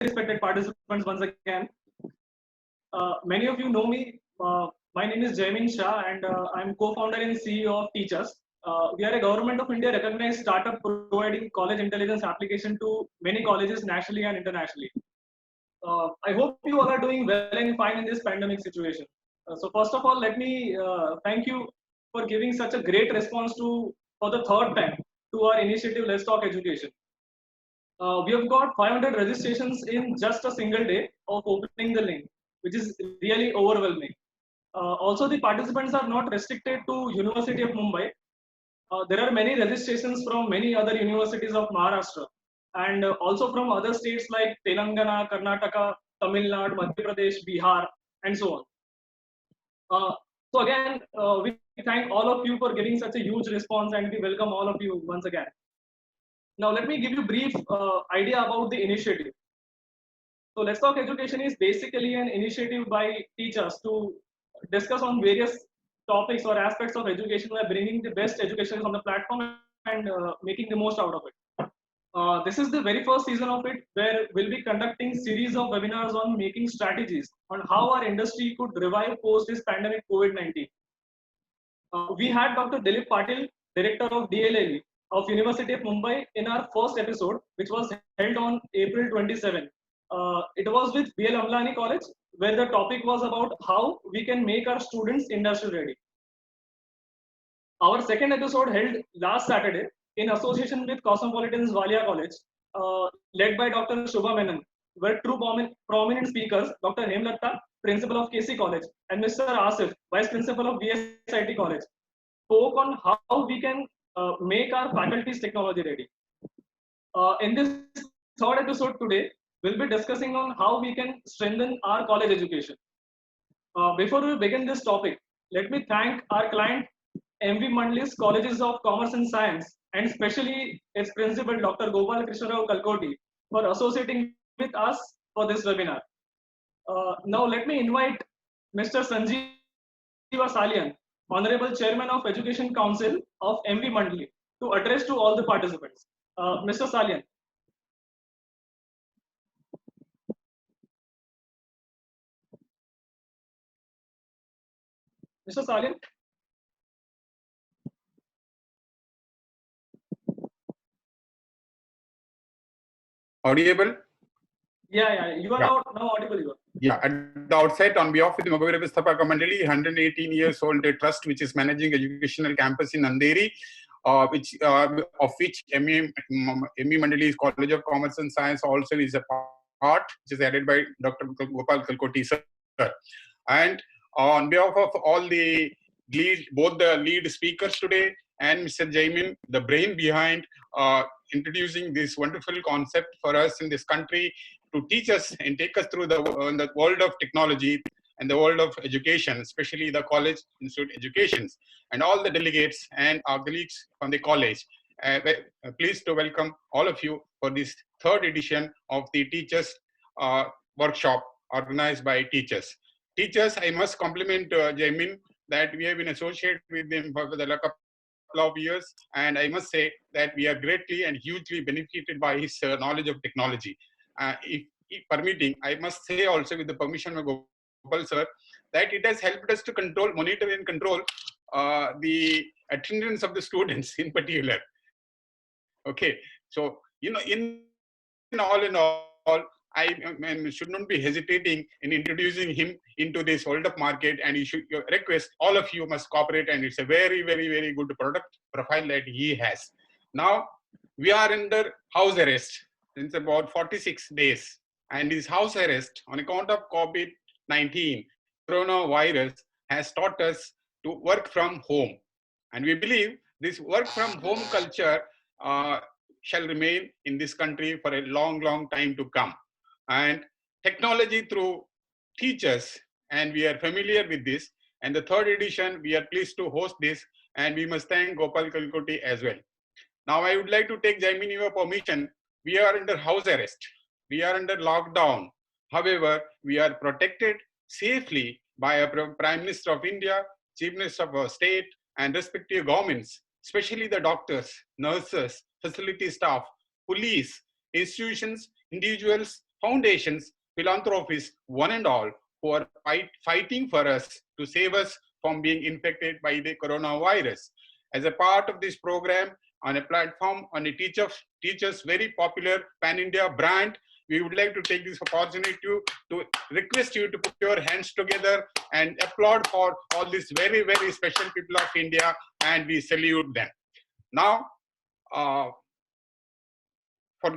respected participants once again. Many of you know me. My name is Jaimin Shah, and I'm co-founder and CEO of Teachers. We are a Government of India recognized startup providing college intelligence application to many colleges nationally and internationally. I hope you all are doing well and fine in this pandemic situation. So first of all, let me thank you for giving such a great response to for the third time to our initiative Let's Talk Education. We have got 500 registrations in just a single day of opening the link, which is really overwhelming. Also, the participants are not restricted to University of Mumbai. There are many registrations from many other universities of Maharashtra and also from other states like Telangana, Karnataka, Tamil Nadu, Madhya Pradesh, Bihar, and so on. So again, we thank all of you for giving such a huge response and we welcome all of you once again. Now, let me give you a brief idea about the initiative. So, Let's Talk Education is basically an initiative by teachers to discuss on various topics or aspects of education by bringing the best education on the platform and making the most out of it. This is the very first season of it where we'll be conducting series of webinars on making strategies on how our industry could revive post this pandemic COVID-19. We had Dr. Dilip Patil, Director of DLLE of University of Mumbai in our first episode, which was held on April 27. It was with BL Amlani College, where the topic was about how we can make our students industry ready. Our second episode held last Saturday in association with Cosmopolitan's Walia College, led by Dr. Shubha Menon, where two prominent speakers, Dr. Hemlatta, Principal of KC College, and Mr. Asif, Vice Principal of VSIT College, spoke on how we can make our faculties technology ready. In this third episode today, we'll be discussing on how we can strengthen our college education. Before we begin this topic, let me thank our client, MV Mandlis Colleges of Commerce and Science, and especially its principal, Dr. Gopal Krishnarao Kalkoti, for associating with us for this webinar. Now, let me invite Mr. Sanjeeva Salian, Honorable Chairman of Education Council of MV Mandli, to address to all the participants. Mr. Salian. Mr. Salian. Audible? Yeah, you are now audible. You are. Yeah, at the outset, on behalf of the Magavira Vistapaka Mandali, 118 years old trust, which is managing educational campus in Andheri, of which ME Mandali's College of Commerce and Science also is a part, which is added by Dr. Gopal Kalkoti sir. And on behalf of all the both the lead speakers today and Mr. Jaimin, the brain behind introducing this wonderful concept for us in this country to teach us and take us through the world of technology and the world of education, especially the college institute educations, and all the delegates and our colleagues from the college. Pleased to welcome all of you for this third edition of the Teachers Workshop organized by Teachers. Teachers, I must compliment Jaimin that we have been associated with him for the couple of years, and I must say that we are greatly and hugely benefited by his knowledge of technology. If permitting, I must say also with the permission of Gopal sir, that it has helped us to monitor and control the attendance of the students in particular. Okay, so in all, I should not be hesitating in introducing him into this hold up market, and you should request all of you must cooperate, and it's a very, very, very good product profile that he has. Now we are under house arrest since about 46 days, and this house arrest on account of COVID-19 coronavirus has taught us to work from home, and we believe this work from home culture shall remain in this country for a long, long time to come. And technology through teachers, and we are familiar with this, and the third edition we are pleased to host this, and we must thank Gopal Kalkoti as well. Now I would like to take Jaimin, your permission. We are under house arrest, we are under lockdown. However, we are protected safely by a Prime Minister of India, Chief Minister of our state, and respective governments, especially the doctors, nurses, facility staff, police, institutions, individuals, foundations, philanthropists, one and all, who are fighting for us to save us from being infected by the coronavirus. As a part of this program, on a platform, on a teachers very popular pan-India brand, we would like to take this opportunity to request you to put your hands together and applaud for all these very, very special people of India, and we salute them. Now, for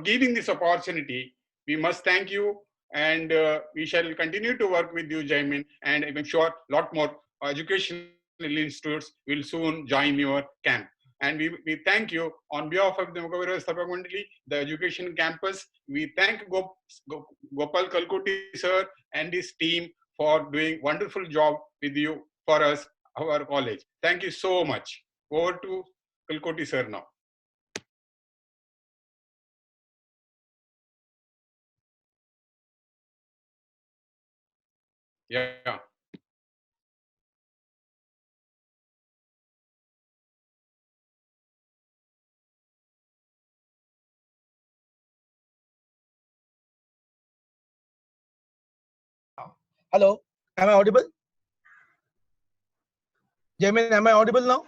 giving this opportunity, we must thank you, and we shall continue to work with you, Jaimin, and I'm sure a lot more educational institutes will soon join your camp. And we thank you on behalf of the Mukavira Sthapak Mandali, the education campus. We thank Gopal Kalkoti sir and his team for doing wonderful job with you for us, our college. Thank you so much. Over to Kalkoti sir now. Yeah. Hello, am I audible? Jaimin, am I audible now?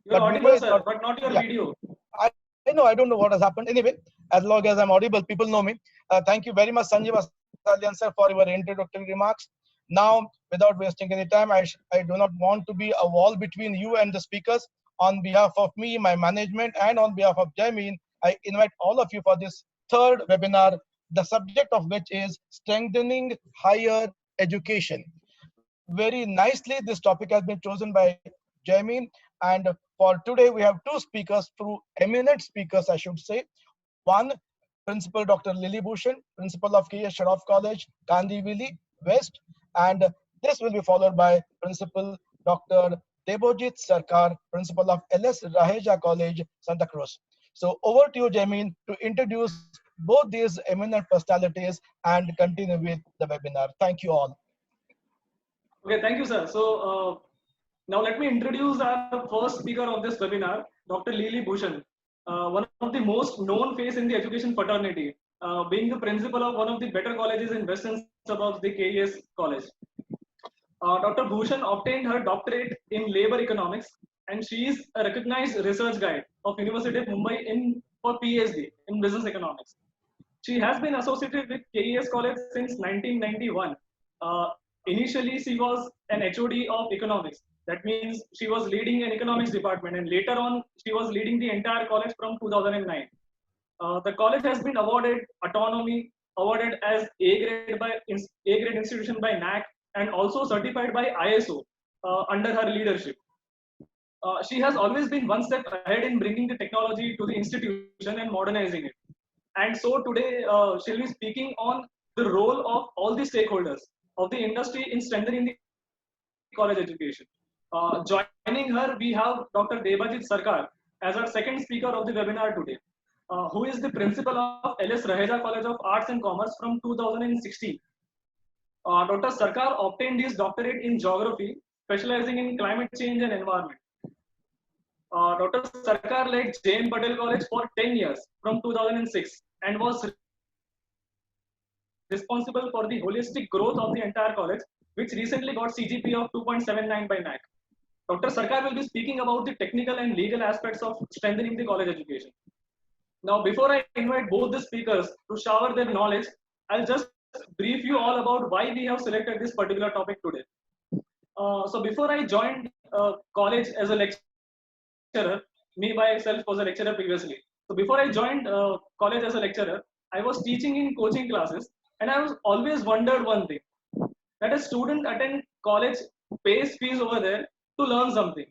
You're audible, sir, but not your video. I know, I don't know what has happened. Anyway, as long as I'm audible, people know me. Thank you very much, Sanjeev Asalian sir, for your introductory remarks. Now, without wasting any time, I do not want to be a wall between you and the speakers. On behalf of me, my management, and on behalf of Jaimin, I invite all of you for this third webinar, the subject of which is strengthening higher education. Very nicely, this topic has been chosen by Jaimin, and for today we have two speakers, two eminent speakers, I should say. One, Principal Dr. Lily Bhushan, Principal of K.S. Shroff College, Kandivali West, and this will be followed by Principal Dr. Debojit Sarkar, Principal of L.S. Raheja College, Santa Cruz. So over to you, Jaimin, to introduce both these eminent personalities and continue with the webinar. Thank you all. Okay, thank you, sir. So now let me introduce our first speaker of this webinar, Dr. Lily Bhushan, one of the most known face in the education fraternity, being the principal of one of the better colleges in western suburbs, the KES College. Dr. Bhushan obtained her doctorate in labor economics, and she is a recognized research guide of University of Mumbai for PhD in business economics. She has been associated with KES College since 1991. Initially, she was an HOD of economics. That means she was leading an economics department, and later on, she was leading the entire college from 2009. The college has been awarded autonomy, awarded as A grade institution by NAC, and also certified by ISO under her leadership. She has always been one step ahead in bringing the technology to the institution and modernizing it. And so today, she'll be speaking on the role of all the stakeholders of the industry in strengthening the college education. Joining her, we have Dr. Debojit Sarkar as our second speaker of the webinar today, who is the principal of L.S. Raheja College of Arts and Commerce from 2016. Dr. Sarkar obtained his doctorate in geography, specializing in climate change and environment. Dr. Sarkar led J.M. Patel College for 10 years from 2006 and was responsible for the holistic growth of the entire college, which recently got CGPA of 2.79 by NAC. Dr. Sarkar will be speaking about the technical and legal aspects of strengthening the college education. Now, before I invite both the speakers to shower their knowledge, I'll just brief you all about why we have selected this particular topic today. So before I joined college as a lecturer, me myself was a lecturer previously. So before I joined college as a lecturer, I was teaching in coaching classes, and I was always wondered one thing, that a student attend college, pays fees over there to learn something,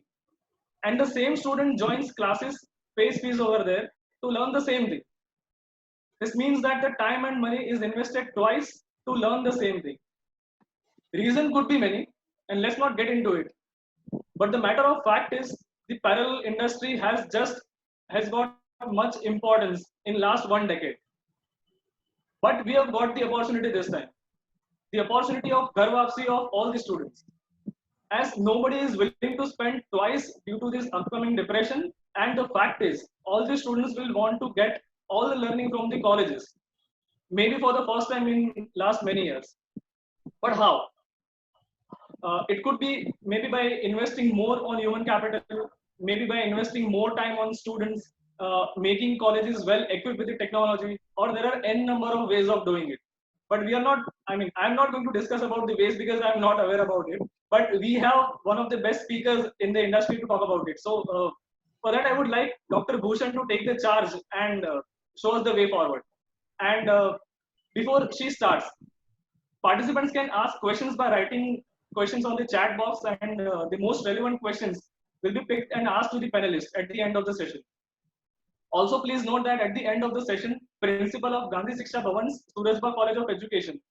and the same student joins classes, pays fees over there to learn the same thing. This means that the time and money is invested twice to learn the same thing. Reason could be many, and let's not get into it. But the matter of fact is, the parallel industry has got much importance in last 1 decade. But we have got the opportunity this time, the opportunity of Ghar Wapsi of all the students. As nobody is willing to spend twice due to this upcoming depression, and the fact is, all the students will want to get all the learning from the colleges. maybe for the first time in last many years. But how? It could be maybe by investing more on human capital, maybe by investing more time on students, making colleges well equipped with the technology, or there are n number of ways of doing it. But we are not, I mean, I'm not going to discuss about the ways because I'm not aware about it. But we have one of the best speakers in the industry to talk about it. So for that, I would like Dr. Bhushan to take the charge and show us the way forward. And before she starts, participants can ask questions by writing questions on the chat box, and the most relevant questions will be picked and asked to the panelists at the end of the session. Also, please note that at the end of the session, Principal of Gandhi Shiksha Bhavan's Surajbagh College of Education,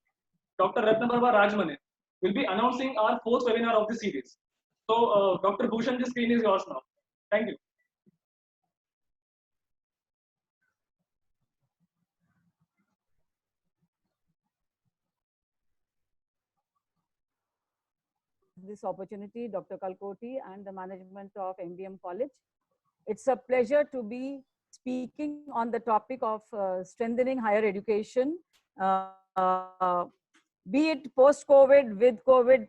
Dr. Ratnabarbha Rajmane, will be announcing our fourth webinar of the series. So, Dr. Bhushan, the screen is yours now. Thank you. This opportunity, Dr. Kalkoti and the management of MBM College. It's a pleasure to be speaking on the topic of strengthening higher education, be it post-COVID, with COVID,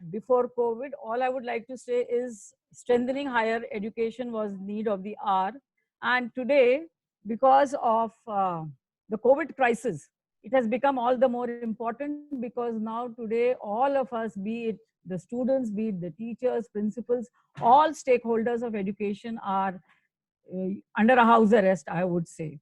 before COVID. All I would like to say is strengthening higher education was need of the hour. And today, because of the COVID crisis, it has become all the more important, because now today all of us, be it the students, be it the teachers, principals, all stakeholders of education are under a house arrest, I would say.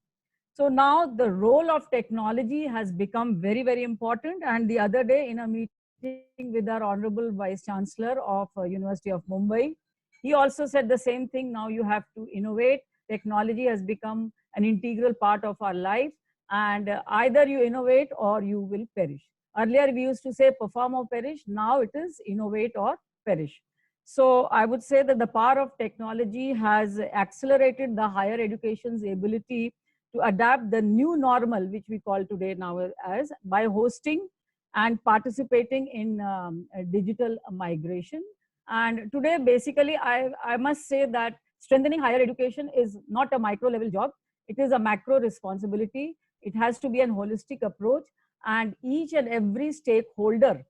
So now the role of technology has become very, very important. And the other day in a meeting with our Honorable Vice Chancellor of University of Mumbai, he also said the same thing. Now you have to innovate. Technology has become an integral part of our life, and either you innovate or you will perish. Earlier we used to say perform or perish. Now it is innovate or perish. So I would say that the power of technology has accelerated the higher education's ability to adapt the new normal, which we call today now as, by hosting and participating in digital migration. And today, basically, I must say that strengthening higher education is not a micro level job. It is a macro responsibility. It has to be an holistic approach, and each and every stakeholder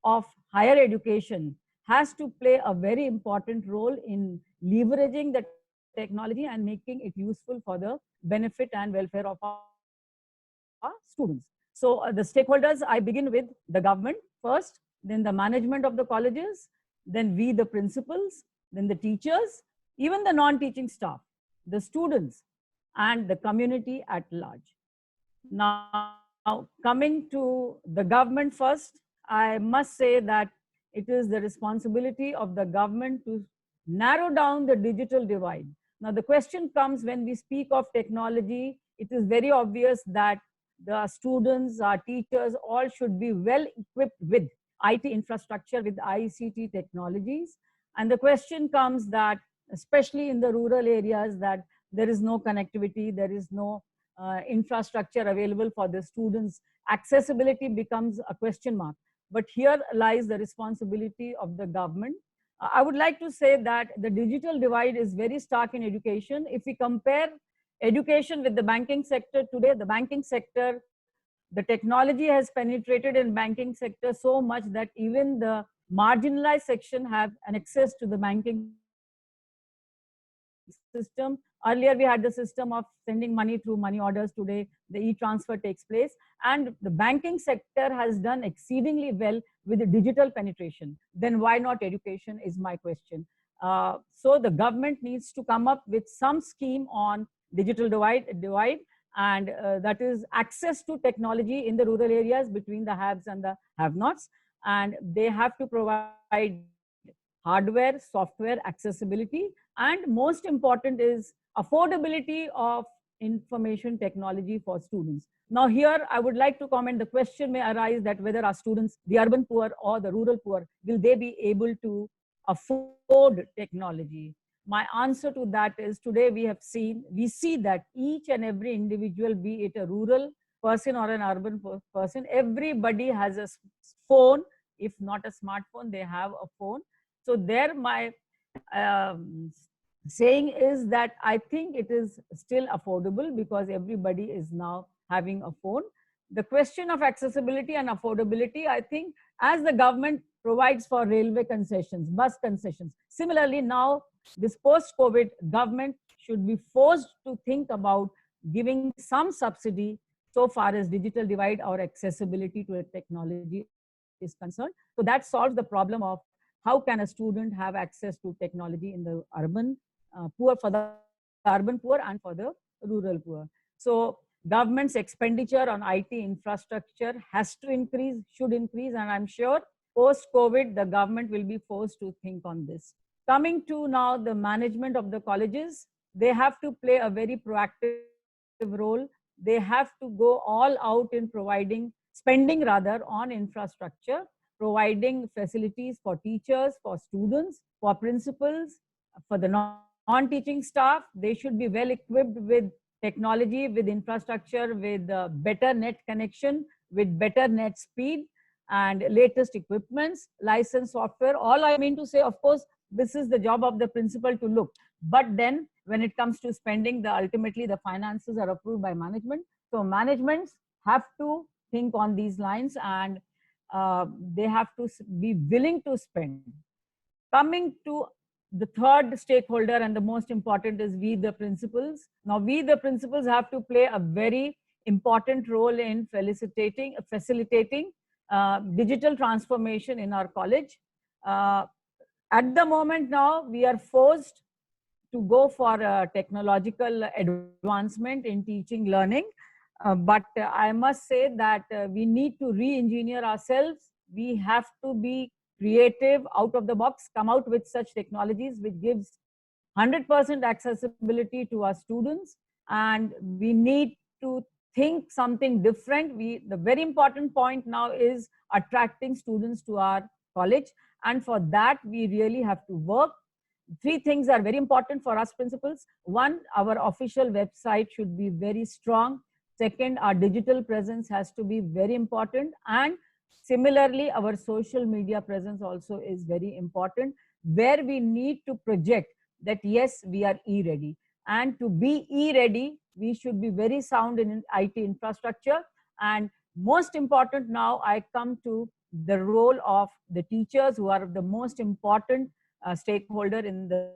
of higher education has to play a very important role in leveraging the technology and making it useful for the benefit and welfare of our students. So the stakeholders, I begin with the government first, then the management of the colleges, then we the principals, then the teachers, even the non-teaching staff, the students, and the community at large. Now, coming to the government first, I must say that it is the responsibility of the government to narrow down the digital divide. Now, the question comes when we speak of technology, it is very obvious that the students, our teachers, all should be well equipped with IT infrastructure, with ICT technologies. And the question comes that, especially in the rural areas, that there is no connectivity, there is no infrastructure available for the students. Accessibility becomes a question mark. But here lies the responsibility of the government. I would like to say that the digital divide is very stark in education. If we compare education with the banking sector today, the banking sector, the technology has penetrated in banking sector so much that even the marginalized section have an access to the banking system. Earlier, we had the system of sending money through money orders. Today, the e-transfer takes place. And the banking sector has done exceedingly well with the digital penetration. Then why not education is my question. So the government needs to come up with some scheme on digital divide, and that is access to technology in the rural areas between the haves and the have-nots. And they have to provide hardware, software, accessibility, and most important is affordability of information technology for students. Now here, I would like to comment, the question may arise that whether our students, the urban poor or the rural poor, will they be able to afford technology? My answer to that is, today we see that each and every individual, be it a rural person or an urban person, everybody has a phone. If not a smartphone, they have a phone. So there my saying is that I think it is still affordable, because everybody is now having a phone. The question of accessibility and affordability, I think, as the government provides for railway concessions, bus concessions, similarly now this post-COVID government should be forced to think about giving some subsidy so far as digital divide or accessibility to a technology is concerned. So that solves the problem of how can a student have access to technology in the urban poor, for the urban poor and for the rural poor. So government's expenditure on IT infrastructure has to increase, should increase, and I'm sure post-COVID, the government will be forced to think on this. Coming to now the management of the colleges, they have to play a very proactive role. They have to go all out in providing, spending rather, on infrastructure, providing facilities for teachers, for students, for principals, for the non-teaching staff. They should be well equipped with technology, with infrastructure, with better net connection, with better net speed and latest equipments, licensed software. All I mean to say, of course, this is the job of the principal to look. But then when it comes to spending, ultimately the finances are approved by management. So managements have to think on these lines, and they have to be willing to spend. Coming to the third stakeholder, and the most important, is we the principals. Now we the principals have to play a very important role in facilitating digital transformation in our college. At the moment now, we are forced to go for technological advancement in teaching learning. But I must say that we need to re-engineer ourselves. We have to be creative, out of the box, come out with such technologies which gives 100% accessibility to our students. And we need to think something different. The very important point now is attracting students to our college. And for that, we really have to work. 3 things are very important for us principals. 1, our official website should be very strong. 2nd, our digital presence has to be very important. And similarly, our social media presence also is very important, where we need to project that, yes, we are e-ready. And to be e-ready, we should be very sound in IT infrastructure. And most important now, I come to the role of the teachers, who are the most important stakeholder in the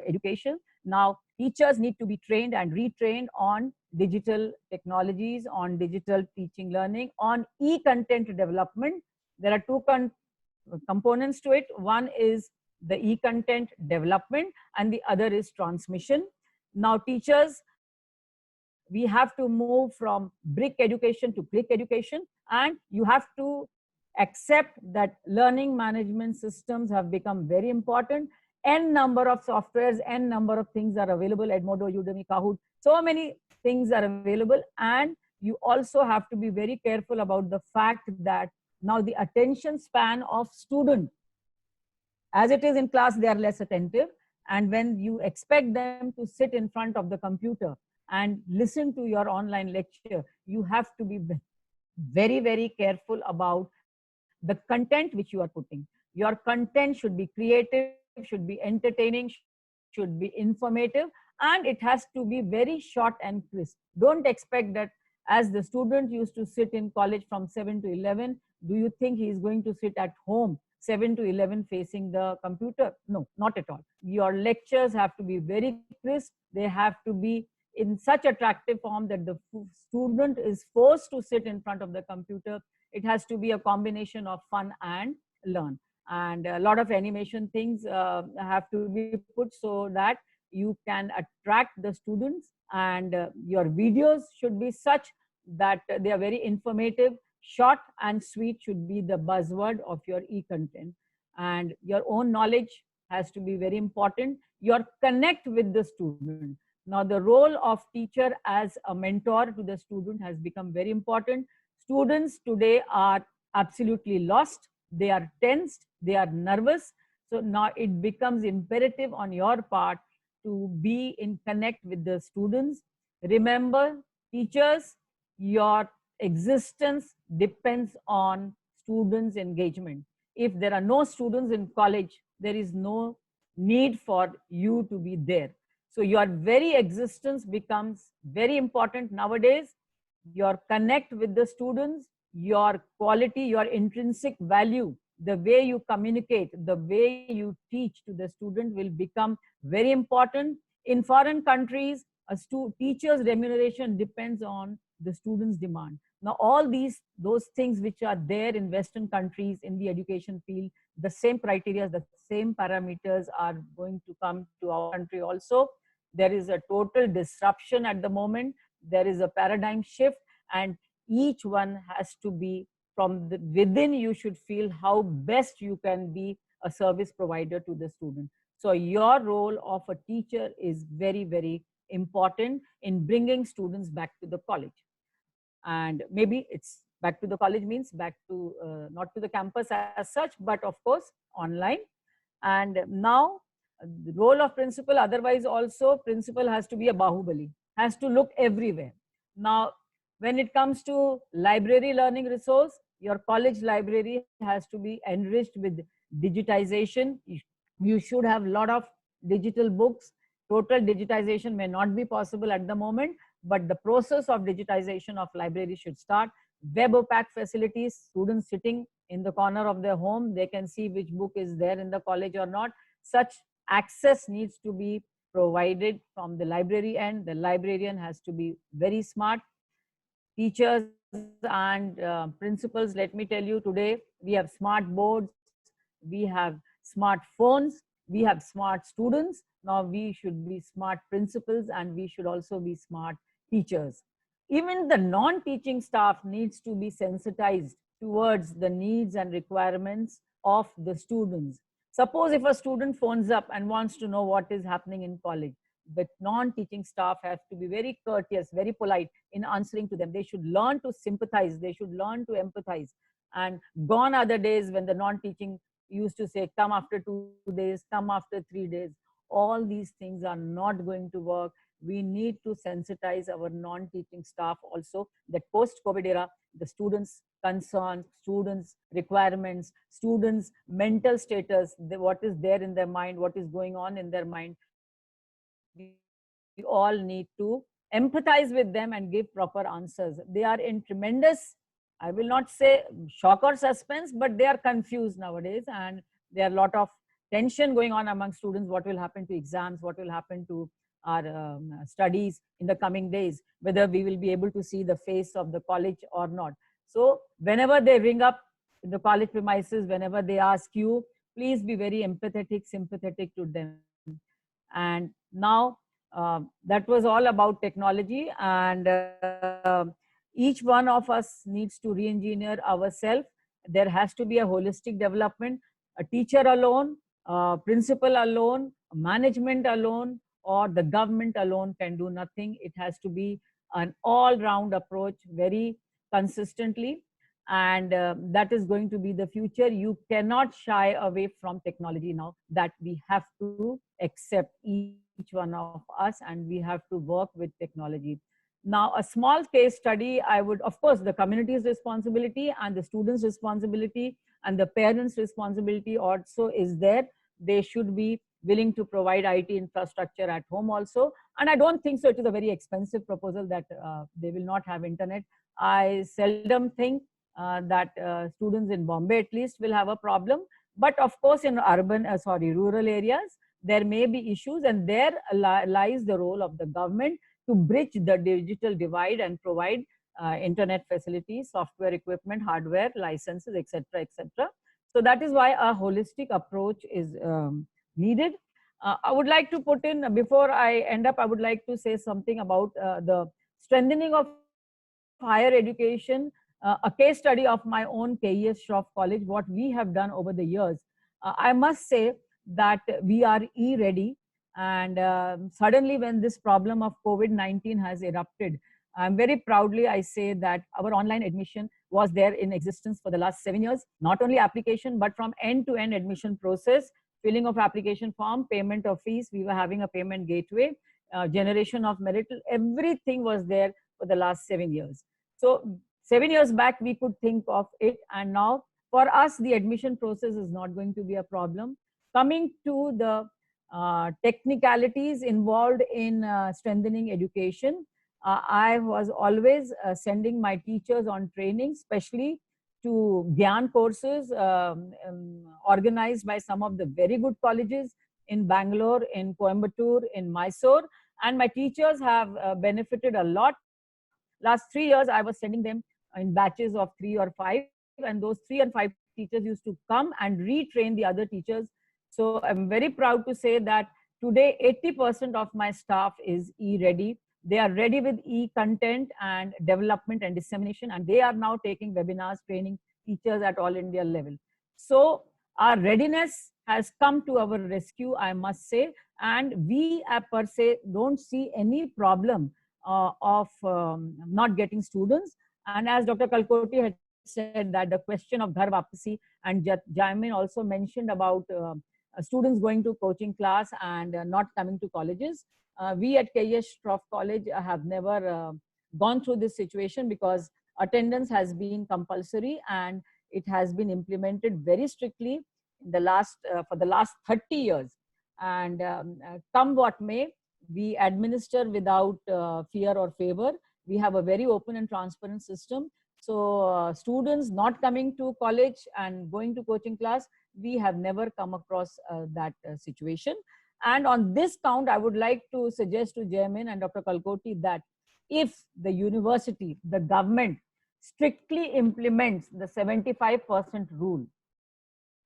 education. Now, teachers need to be trained and retrained on digital technologies, on digital teaching learning, on e-content development. There are 2 components to it. One is the e-content development and the other is transmission. Now, teachers, we have to move from brick education to click education, and you have to accept that learning management systems have become very important. N number of softwares, N number of things are available, Edmodo, Udemy, Kahoot, so many things are available. And you also have to be very careful about the fact that now the attention span of student, as it is in class, they are less attentive. And when you expect them to sit in front of the computer and listen to your online lecture, you have to be very, very careful about the content which you are putting. Your content should be creative, should be entertaining, should be informative, and it has to be very short and crisp. Don't expect that as the student used to sit in college from 7 to 11, do you think he is going to sit at home 7 to 11 facing the computer? No, not at all. Your lectures have to be very crisp. They have to be in such attractive form that the student is forced to sit in front of the computer. It has to be a combination of fun and learn. And a lot of animation things have to be put so that you can attract the students, and your videos should be such that they are very informative. Short and sweet should be the buzzword of your e-content. And your own knowledge has to be very important. Your connect with the student. Now, the role of teacher as a mentor to the student has become very important. Students today are absolutely lost. They are tensed. They are nervous. So now it becomes imperative on your part to be in connect with the students. Remember, teachers, your existence depends on students' engagement. If there are no students in college, there is no need for you to be there. So your very existence becomes very important nowadays. Your connect with the students, your quality, your intrinsic value, the way you communicate, the way you teach to the student will become very important. In foreign countries, a teacher's remuneration depends on the student's demand. Now, all those things which are there in Western countries in the education field, the same criteria, the same parameters are going to come to our country also. There is a total disruption at the moment. There is a paradigm shift, and each one has to be from within. You should feel how best you can be a service provider to the student. So your role of a teacher is very, very important in bringing students back to the college. And maybe it's back to the college means back to not to the campus as such, but of course online. And now the role of principal, otherwise also principal has to be a Bahubali, has to look everywhere. Now when it comes to library learning resource, your college library has to be enriched with digitization. You should have a lot of digital books. Total digitization may not be possible at the moment, but the process of digitization of library should start. WebOPAC facilities, students sitting in the corner of their home, they can see which book is there in the college or not. Such access needs to be provided from the library end. The librarian has to be very smart. Teachers and principals, let me tell you, today we have smart boards, we have smartphones, we have smart students. Now we should be smart principals, and we should also be smart teachers. Even the non-teaching staff needs to be sensitized towards the needs and requirements of the students. Suppose if a student phones up and wants to know what is happening in college, the non-teaching staff have to be very courteous, very polite in answering to them. They should learn to sympathize, they should learn to empathize. And gone are the days when the non-teaching used to say, come after 2 days, come after 3 days. All these things are not going to work. We need to sensitize our non-teaching staff also, that post-COVID era, the students' concerns, students' requirements, students' mental status, what is there in their mind, what is going on in their mind. We all need to empathize with them and give proper answers. They are in tremendous, I will not say shock or suspense, but they are confused nowadays, and there are a lot of tension going on among students. What will happen to exams? What will happen to our studies in the coming days? Whether we will be able to see the face of the college or not. So whenever they ring up in the college premises, whenever they ask you, please be very empathetic, sympathetic to them. And now that was all about technology, and each one of us needs to re-engineer ourselves. There has to be a holistic development. A teacher alone, principal alone, management alone, or the government alone can do nothing. It has to be an all-round approach, very consistently, and that is going to be the future. You cannot shy away from technology now. That we have to accept, each one of us, and we have to work with technology. Now, a small case study, I would, of course, the community's responsibility and the students' responsibility and the parents' responsibility also is there. They should be willing to provide IT infrastructure at home also. And I don't think so it is a very expensive proposal that they will not have internet. I seldom think that students in Bombay at least will have a problem. But of course, in rural areas, there may be issues, and there lies the role of the government to bridge the digital divide and provide internet facilities, software equipment, hardware, licenses, etc., etc. So that is why a holistic approach is needed. I would like to put in, before I end up, I would like to say something about the strengthening of higher education, a case study of my own KES Shroff College, what we have done over the years. I must say that we are e-ready. And suddenly when this problem of COVID-19 has erupted, very proudly I say that our online admission was there in existence for the last 7 years. Not only application, but from end-to-end admission process, filling of application form, payment of fees, we were having a payment gateway, generation of merit, everything was there for the last 7 years. So 7 years back, we could think of it, and now for us, the admission process is not going to be a problem. Coming to the technicalities involved in strengthening education. I was always sending my teachers on training, especially to Gyan courses organized by some of the very good colleges in Bangalore, in Coimbatore, in Mysore. And my teachers have benefited a lot. Last 3 years, I was sending them in batches of 3 or 5, and those 3 and 5 teachers used to come and retrain the other teachers. So I'm very proud to say that today 80% of my staff is e-ready. They are ready with e-content and development and dissemination, and they are now taking webinars, training teachers at all India level. So our readiness has come to our rescue, I must say, and we per se don't see any problem of not getting students. And as Dr. Kalkoti had said, that the question of Ghar Wapsi, and Jaimin also mentioned about students going to coaching class and not coming to colleges. We at KES Shroff College have never gone through this situation, because attendance has been compulsory and it has been implemented very strictly in the last for the last 30 years. And come what may, we administer without fear or favor. We have a very open and transparent system. So students not coming to college and going to coaching class, we have never come across that situation. And on this count, I would like to suggest to Jaimin and Dr. Kalkoti that if the university, the government strictly implements the 75% rule,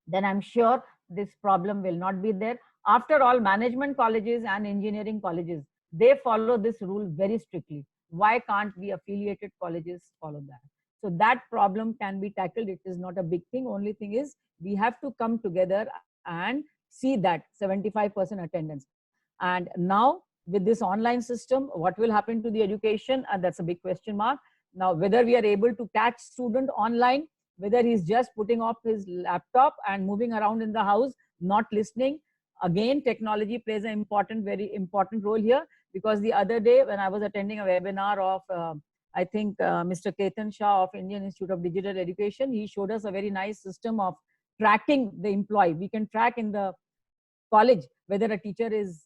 then I'm sure this problem will not be there. After all, management colleges and engineering colleges, they follow this rule very strictly. Why can't we affiliated colleges follow that? So that problem can be tackled. It is not a big thing. Only thing is we have to come together and see that 75% attendance. And now with this online system, what will happen to the education? And that's a big question mark. Now, whether we are able to catch student online, whether he's just putting off his laptop and moving around in the house, not listening. Again, technology plays an very important role here, because the other day when I was attending a webinar of, I think Mr. Ketan Shah of Indian Institute of Digital Education, he showed us a very nice system of tracking the employee. We can track in the college whether a teacher is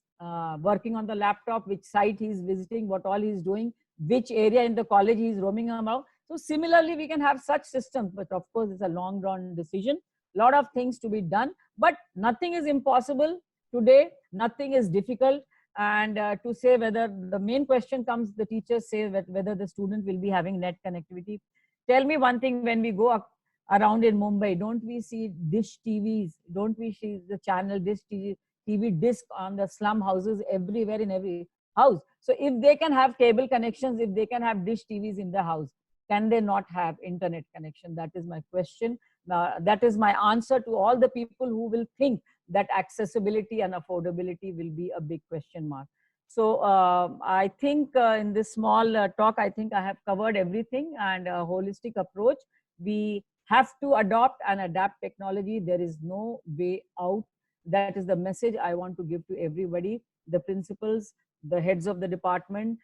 working on the laptop, which site he's visiting, what all he's doing, which area in the college he's roaming around. So similarly, we can have such systems, but of course, it's a long run decision. A lot of things to be done, but nothing is impossible today. Nothing is difficult. And to say whether the main question comes, the teachers say that whether the student will be having net connectivity. Tell me one thing, when we go around in Mumbai, don't we see dish TVs? Don't we see the channel dish TV disc on the slum houses everywhere in every house? So if they can have cable connections, if they can have dish TVs in the house, can they not have internet connection? That is my question. That is my answer to all the people who will think that accessibility and affordability will be a big question mark. So I think in this small talk, I think I have covered everything, and a holistic approach. We have to adopt and adapt technology. There is no way out. That is the message I want to give to everybody, the principals, the heads of the department.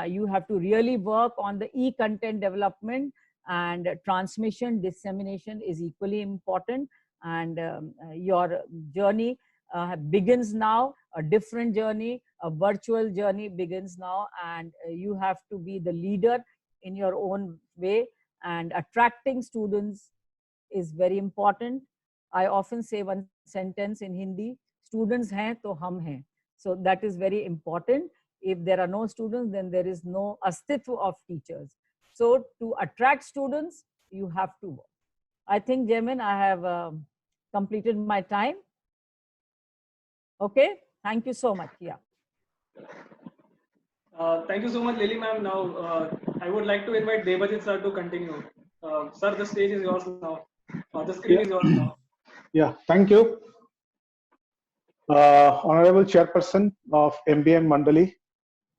You have to really work on the e-content development, and transmission, dissemination is equally important. And your journey begins now, a different journey, a virtual journey begins now, and you have to be the leader in your own way. And attracting students is very important. I often say one sentence in Hindi: students hain to hum hain. So that is very important. If there are no students, then there is no astitva of teachers. So to attract students, you have to work. I think, Jaimin, I have completed my time. Okay, thank you so much. Yeah. Thank you so much, Lily ma'am. Now, I would like to invite Debajit sir to continue. Sir, the stage is yours now. The screen is yours now. Yeah, thank you. Honorable Chairperson of MBM Mandali,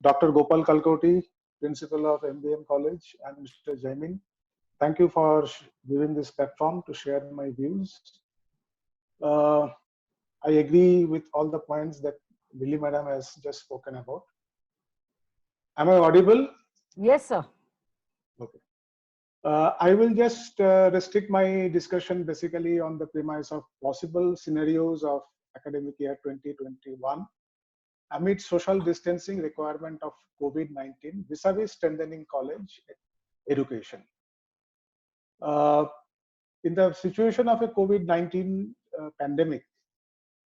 Dr. Gopal Kalkoti, Principal of MBM College, and Mr. Jaimin. Thank you for giving this platform to share my views. I agree with all the points that Lily Madam has just spoken about. Am I audible? Yes, sir. Okay. I will just restrict my discussion basically on the premise of possible scenarios of academic year 2021 amid social distancing requirement of COVID-19 vis-a-vis strengthening college education. In the situation of a COVID-19 pandemic,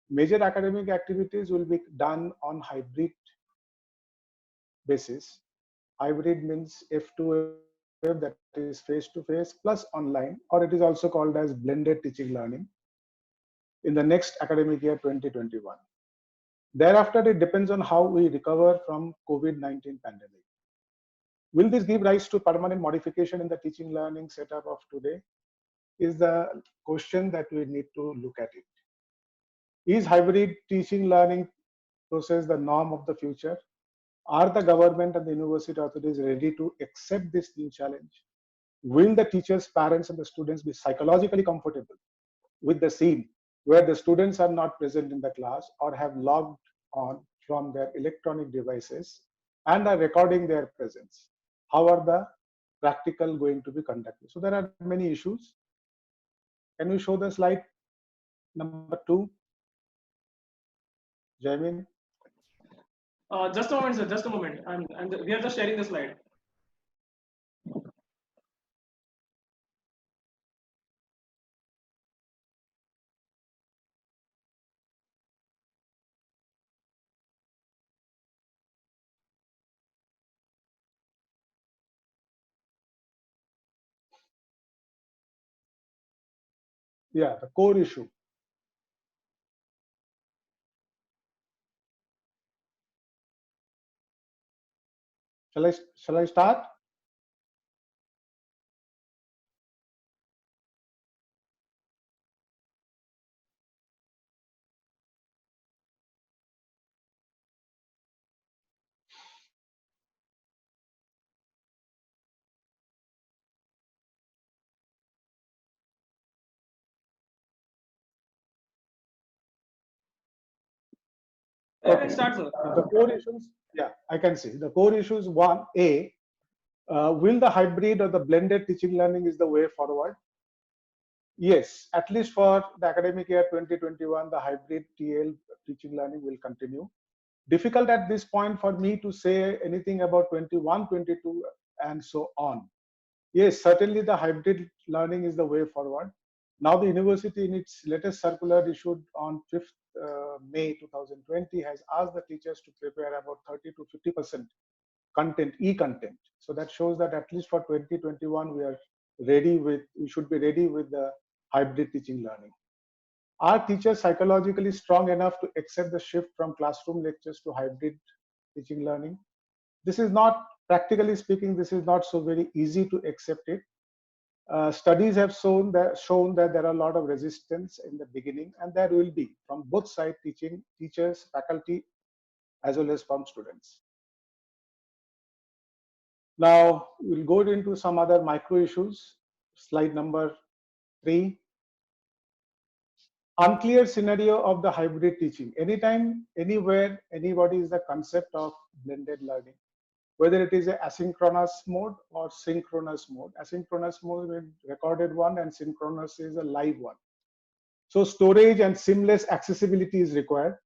major academic activities will be done on hybrid basis. Hybrid means F2F, that is face-to-face plus online, or it is also called as blended teaching learning in the next academic year 2021. Thereafter, it depends on how we recover from COVID-19 pandemic. Will this give rise to permanent modification in the teaching learning setup of today? Is the question that we need to look at it. Is hybrid teaching learning process the norm of the future? Are the government and the university authorities ready to accept this new challenge? Will the teachers, parents, and the students be psychologically comfortable with the scene where the students are not present in the class or have logged on from their electronic devices and are recording their presence? How are the practical going to be conducted? So there are many issues. Can we show the slide number 2? Jaimin? Just a moment, sir. Just a moment. We are just sharing the slide. Yeah, the core issue. Shall I start? You can start, sir. The core issues, yeah, I can see. The core issues, 1A, will the hybrid or the blended teaching learning is the way forward? Yes, at least for the academic year 2021, the hybrid TL teaching learning will continue. Difficult at this point for me to say anything about 21, 22, and so on. Yes, certainly the hybrid learning is the way forward. Now the university in its latest circular issued on 5th May 2020 has asked the teachers to prepare about 30 to 50% content, e-content. So that shows that at least for 2021, we should be ready with the hybrid teaching learning. Are teachers psychologically strong enough to accept the shift from classroom lectures to hybrid teaching learning? This is not, practically speaking, this is not so very easy to accept it. Studies have shown that there are a lot of resistance in the beginning, and there will be from both sides, teachers, faculty, as well as from students. Now we'll go into some other micro issues. Slide number 3. Unclear scenario of the hybrid teaching. Anytime, anywhere, anybody is the concept of blended learning, whether it is a asynchronous mode or synchronous mode. Asynchronous mode is a recorded one, and synchronous is a live one. So storage and seamless accessibility is required.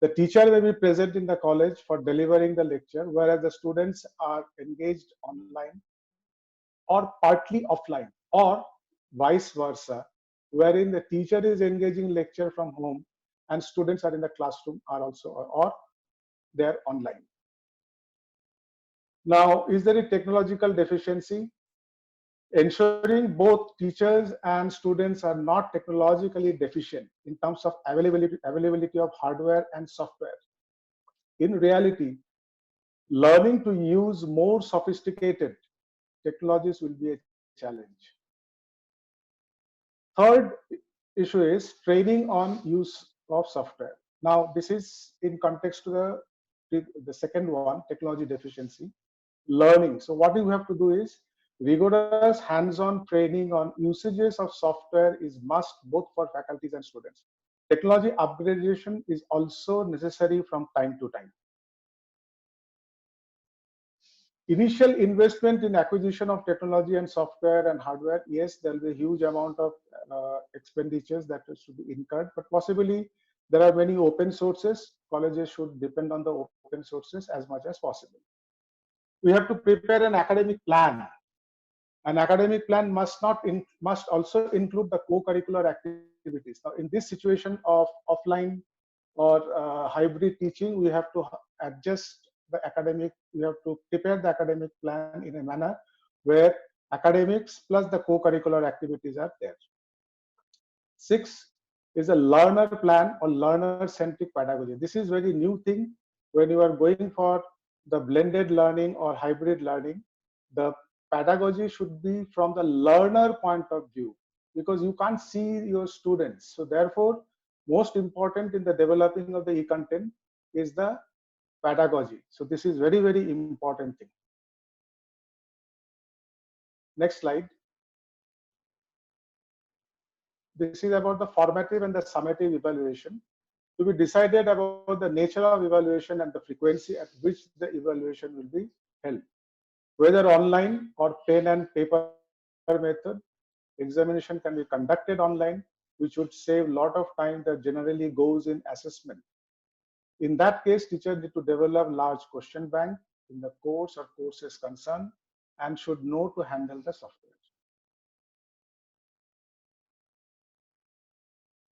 The teacher will be present in the college for delivering the lecture, whereas the students are engaged online or partly offline, or vice versa, wherein the teacher is engaging lecture from home and students are in the classroom are also, or they're online. Now, is there a technological deficiency? Ensuring both teachers and students are not technologically deficient in terms of availability of hardware and software. In reality, learning to use more sophisticated technologies will be a challenge. Third issue is training on use of software. Now, this is in context to the second one, technology deficiency. Learning. So what you have to do is rigorous hands-on training on usages of software is must both for faculties and students. Technology upgradation is also necessary from time to time. Initial investment in acquisition of technology and software and hardware, yes, there will be a huge amount of expenditures that should be incurred, but possibly There are many open sources. Colleges should depend on the open sources as much as possible. We have to prepare an academic plan. An academic plan must also include the co-curricular activities. Now, in this situation of offline or hybrid teaching, we have to adjust the academic. We have to prepare the academic plan in a manner where academics plus the co-curricular activities are there. 6 is a learner plan or learner-centric pedagogy. This is very new thing. When you are going for the blended learning or hybrid learning, the pedagogy should be from the learner point of view, because you can't see your students. So therefore, most important in the developing of the e-content is the pedagogy. So this is very, very important thing. Next slide. This is about the formative and the summative evaluation. To be decided about the nature of evaluation and the frequency at which the evaluation will be held. Whether online or pen and paper method, examination can be conducted online, which would save a lot of time that generally goes in assessment. In that case, teachers need to develop large question bank in the course or courses concerned and should know to handle the software.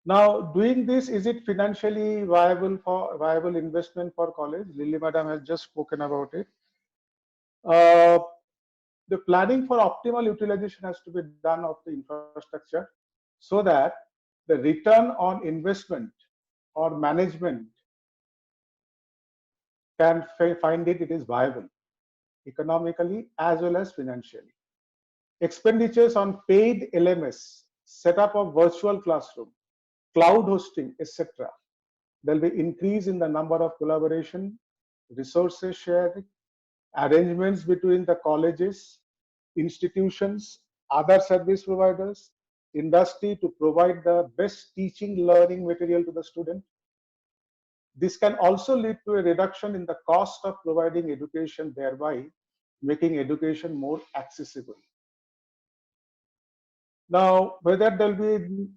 Now, doing this, is it financially viable investment for college? Lily Madam has just spoken about it. The planning for optimal utilization has to be done of the infrastructure so that the return on investment or management can find it is viable economically as well as financially. Expenditures on paid LMS, setup of virtual classroom, cloud hosting, etc. There will be increase in the number of collaboration, resources sharing, arrangements between the colleges, institutions, other service providers, industry to provide the best teaching learning material to the student. This can also lead to a reduction in the cost of providing education, thereby making education more accessible. Now, whether there will be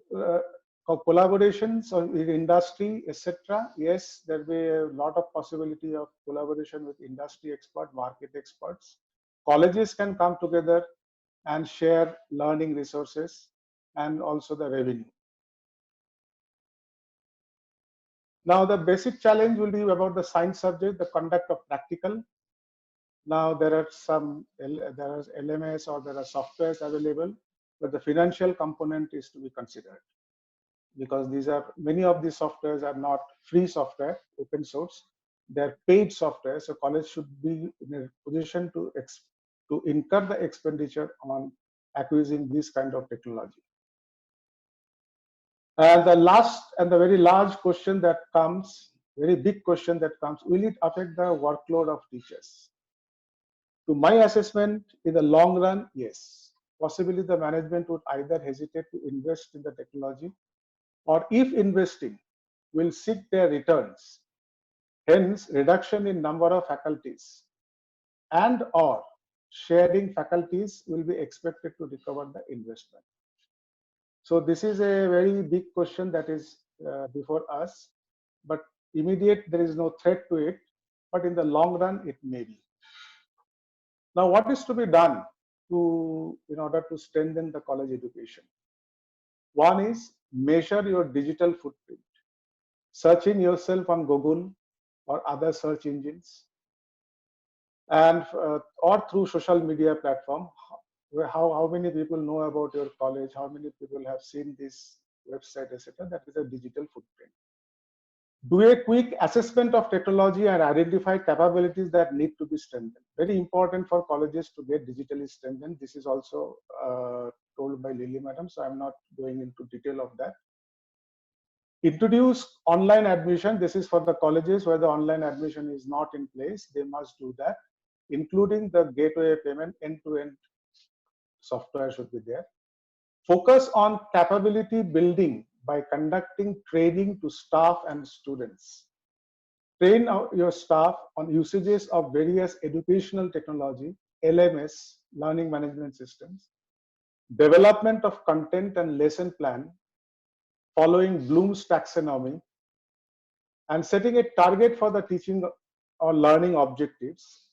collaborations with industry, etc. Yes, there will be a lot of possibility of collaboration with industry experts, market experts. Colleges can come together and share learning resources and also the revenue. Now, the basic challenge will be about the science subject, the conduct of practical. Now, there are LMS or there are softwares available, but the financial component is to be considered, because many of these softwares are not free software, open source. They're paid software, so college should be in a position to incur the expenditure on acquiring this kind of technology. And the last and the very large question that comes, very big question that comes, will it affect the workload of teachers? To my assessment, in the long run, yes. Possibly the management would either hesitate to invest in the technology, or if investing, will seek their returns. Hence, reduction in number of faculties and or sharing faculties will be expected to recover the investment. So this is a very big question that is before us, but immediate there is no threat to it, but in the long run it may be. Now, what is to be done in order to strengthen the college education? One is measure your digital footprint. Searching yourself on Google or other search engines, and or through social media platform. How many people know about your college? How many people have seen this website, etc.? That is a digital footprint. Do a quick assessment of technology and identify capabilities that need to be strengthened. Very important for colleges to get digitally strengthened. This is also told by Lily Madam, so I'm not going into detail of that. Introduce online admission. This is for the colleges where the online admission is not in place. They must do that, including the gateway payment. End-to-end software should be there. Focus on capability building by conducting training to staff and students. Train your staff on usages of various educational technology, LMS, learning management systems, development of content and lesson plan, following Bloom's taxonomy, and setting a target for the teaching or learning objectives.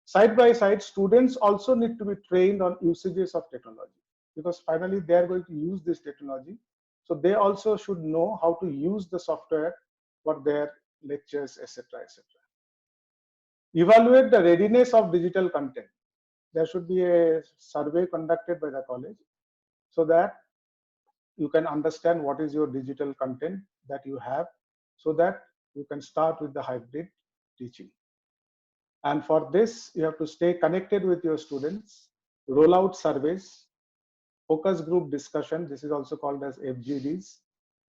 Side by side, students also need to be trained on usages of technology, because finally they are going to use this technology. So they also should know how to use the software for their lectures, etc., etc. Evaluate the readiness of digital content. There should be a survey conducted by the college so that you can understand what is your digital content that you have, so that you can start with the hybrid teaching. And for this, you have to stay connected with your students, roll out surveys, focus group discussion. This is also called as FGDs.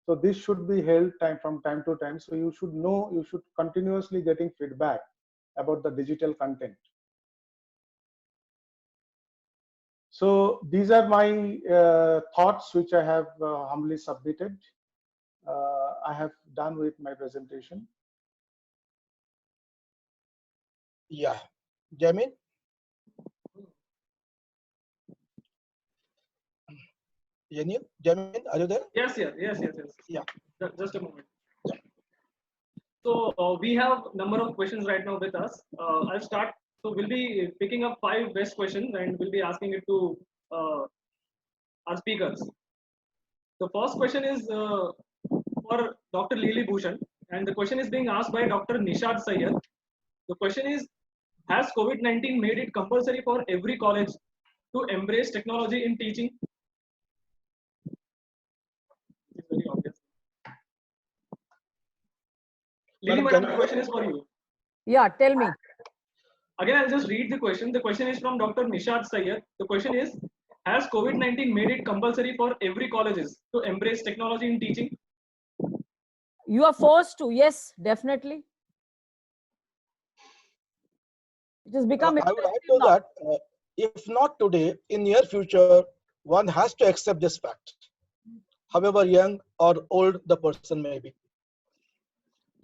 So this should be held from time to time. So you should know, you should continuously getting feedback about the digital content. So these are my thoughts, which I have humbly submitted. I have done with my presentation. Yeah, Jamin. Jamin, are you there? Yes. Yeah. Just a moment. So we have number of questions right now with us. I'll start. So we'll be picking up 5 best questions and we'll be asking it to our speakers. The first question is for Dr. Lily Bhushan, and the question is being asked by Dr. Nishad Sayyed. The question is, has COVID-19 made it compulsory for every college to embrace technology in teaching? It's very obvious. Lily, madam, the question is for you. Yeah, tell me. Again, I'll just read the question. The question is from Dr. Nishad Sayyed. The question is, has COVID-19 made it compulsory for every colleges to embrace technology in teaching? You are forced to. Yes, definitely. It has become I would add to that, if not today, in near future, one has to accept this fact, however young or old the person may be.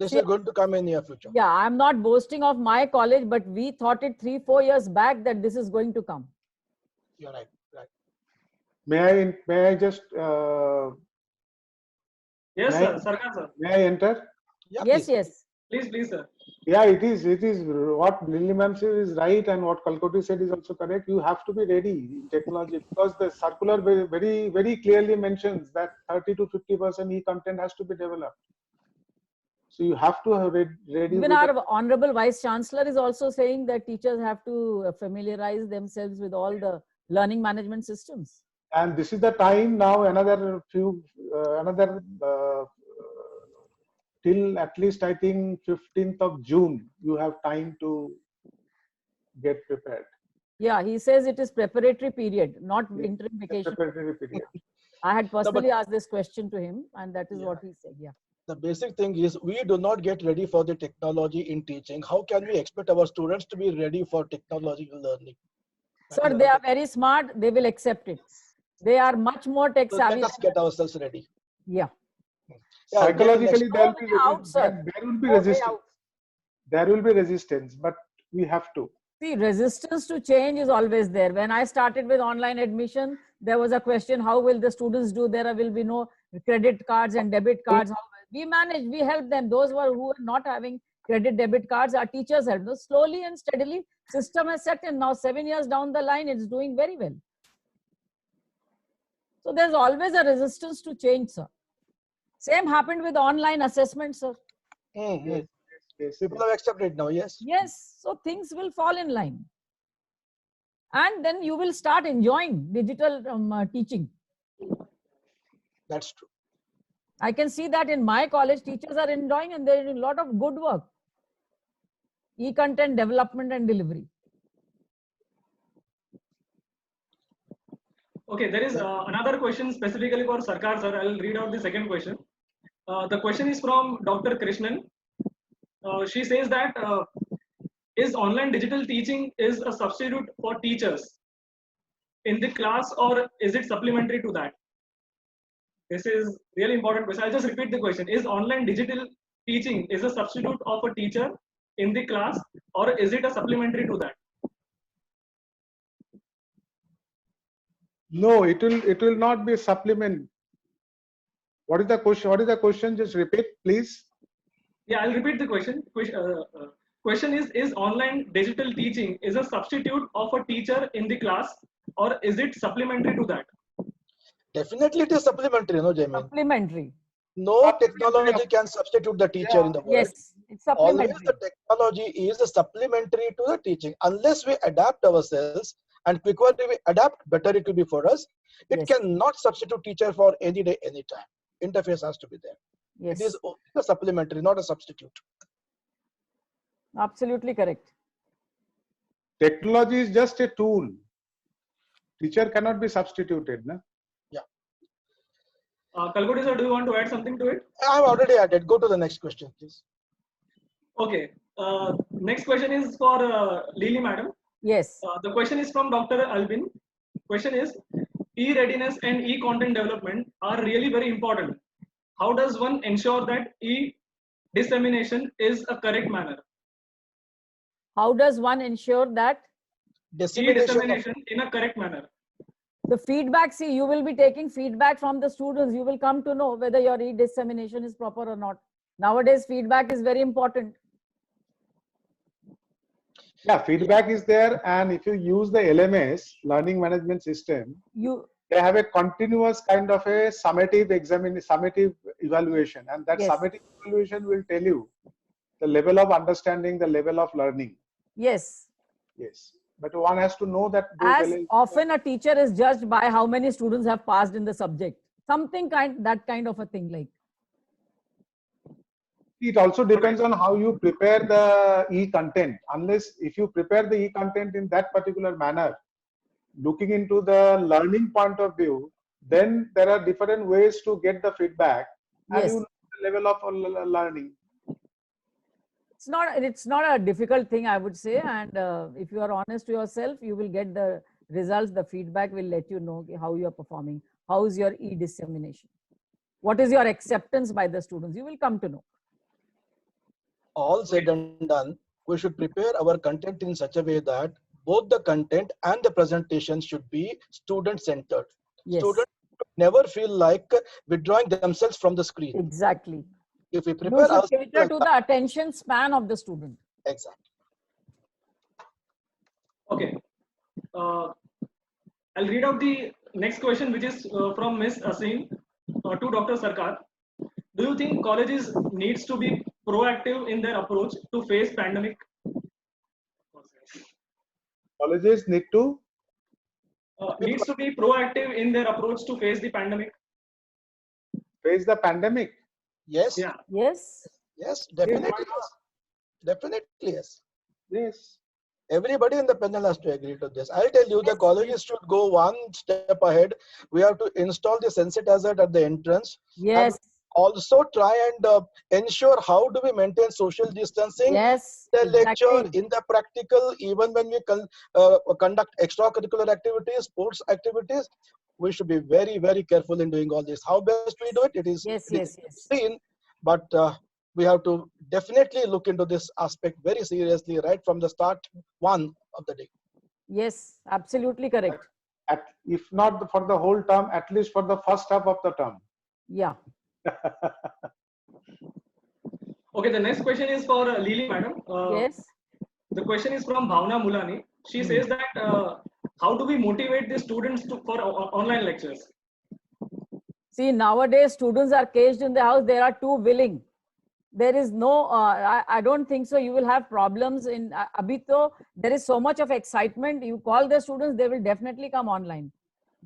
This is going to come in near future. Yeah, I'm not boasting of my college, but we thought it 3-4 years back that this is going to come. You're right. May I just Yes, sir. Sarkar, sir. may I enter? Yeah, Yes, please. yes. Please, sir. Yeah, it is what Lily ma'am says is right, and what Kalkoti said is also correct. You have to be ready in technology, because the circular very clearly mentions that 30 to 50% e-content has to be developed. So you have to have ready. Even our Honorable Vice Chancellor is also saying that teachers have to familiarize themselves with all the learning management systems. And this is the time now, till at least I think 15th of June, you have time to get prepared. Yeah, he says it is preparatory period, not interim vacation. Preparatory period. I had personally asked this question to him, and that is what he said. Yeah. The basic thing is, we do not get ready for the technology in teaching. How can we expect our students to be ready for technological learning? Sir, they are very smart. They will accept it. They are much more tech savvy. Let us get ourselves ready. Yeah. Psychologically, there will be resistance. Out. There will be resistance, but we have to. See, resistance to change is always there. When I started with online admission, there was a question, how will the students do? There will be no credit cards and debit cards. We manage, we help them. Those who are not having credit debit cards, our teachers help them. Slowly and steadily, system has set in. Now 7 years down the line, it's doing very well. So there's always a resistance to change, sir. Same happened with online assessment, sir. Yes. People have accepted now, yes. Yes, so things will fall in line. And then you will start enjoying digital teaching. That's true. I can see that in my college, teachers are enjoying, and they're doing a lot of good work. E-content development and delivery. Okay, there is another question specifically for Sarkar, sir. I'll read out the second question. The question is from Dr. Krishnan. She says that is online digital teaching is a substitute for teachers in the class, or is it supplementary to that? This is really important question. I'll just repeat the question. Is online digital teaching is a substitute of a teacher in the class, or is it a supplementary to that? No, it will not be a supplement. What is the question? Just repeat, please. Yeah, I'll repeat the question. Question is online digital teaching is a substitute of a teacher in the class, or is it supplementary to that? Definitely it is supplementary, Jaimin. Supplementary. No technology can substitute the teacher in the world. Yes, it's Always supplementary. the technology is a supplementary to the teaching. Unless we adapt ourselves, and quicker we adapt, better it will be for us. It Yes. cannot substitute teacher for any day, any time. Interface has to be there. Yes. It is only a supplementary, not a substitute. Absolutely correct. Technology is just a tool. Teacher cannot be substituted. Na? Kalkoti sir, do you want to add something to it? I have already added. Go to the next question, please. Okay. Next question is for Lily madam. Yes. The question is from Dr. Albin. Question is, e-readiness and e-content development are really very important. How does one ensure that e-dissemination is a correct manner? How does one ensure that E-dissemination in a correct manner. the feedback, see, you will be taking feedback from the students. You will come to know whether your e-dissemination is proper or not. Nowadays, feedback is very important. Yeah, feedback is there, and if you use the LMS, learning management system, they have a continuous kind of a summative evaluation, and that summative evaluation will tell you the level of understanding, the level of learning. Yes. Yes, but one has to know that. As often a teacher is judged by how many students have passed in the subject. Something that kind of a thing like. It also depends on how you prepare the e-content. Unless if you prepare the e-content in that particular manner, looking into the learning point of view, then there are different ways to get the feedback, and you know the level of learning. It's not a difficult thing, I would say, and if you are honest to yourself, you will get the results. The feedback will let you know how you are performing. How is your e-dissemination? What is your acceptance by the students? You will come to know. All said and done, we should prepare our content in such a way that both the content and the presentation should be student-centered. Yes. Students never feel like withdrawing themselves from the screen. Exactly. If we prepare you should cater to the attention span of the student. Exactly. Okay. I'll read out the next question, which is from Ms. Asim to Dr. Sarkar. Do you think colleges needs to be proactive in their approach to face pandemic? Colleges need to needs to be proactive in their approach to face the pandemic. Face the pandemic. Yes. Yeah. Yes. Yes. Definitely. Yes. Definitely yes. Yes. Everybody in the panel has to agree to this. I'll tell you, the colleges should go one step ahead. We have to install the sensitizer at the entrance. Yes. And also try and ensure how do we maintain social distancing. Yes. The lecture, Exactly. in the practical, even when we conduct extracurricular activities, sports activities, we should be very, very careful in doing all this. How best we do it, it is seen, but we have to definitely look into this aspect very seriously right from the start one of the day. Yes, absolutely correct. If not for the whole term, at least for the first half of the term. Yeah. Okay, the next question is for Lily madam. Yes. The question is from Bhavna Mulani. She says that how do we motivate the students for online lectures? See, nowadays students are caged in the house. They are too willing. There is no, I don't think so. You will have problems in Abhito. There is so much of excitement. You call the students, they will definitely come online.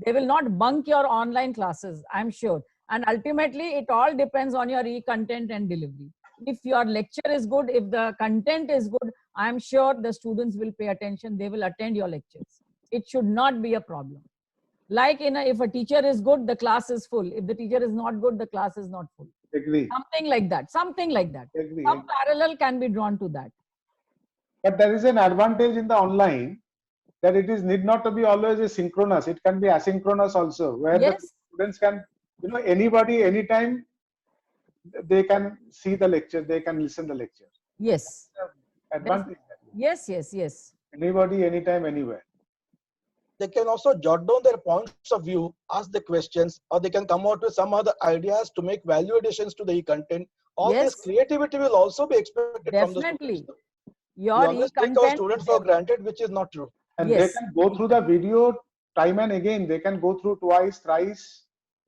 They will not bunk your online classes, I'm sure. And ultimately, it all depends on your e-content and delivery. If your lecture is good, if the content is good, I'm sure the students will pay attention. They will attend your lectures. It should not be a problem. Like if a teacher is good, the class is full. If the teacher is not good, the class is not full. Agree. Something like that. Something like that. Agree. Some parallel can be drawn to that. But there is an advantage in the online that it is need not to be always a synchronous. It can be asynchronous also, where the students can, anybody, anytime, they can see the lecture, they can listen the lecture. Yes. Advantage. Yes, yes, yes. Anybody, anytime, anywhere. They can also jot down their points of view, ask the questions, or they can come out with some other ideas to make value additions to the e-content all this Yes. creativity will also be expected from the Definitely. students. We Your always take our e-content. students for granted, which is not true. And they Yes. can go through the video time and again. They can go through twice, thrice.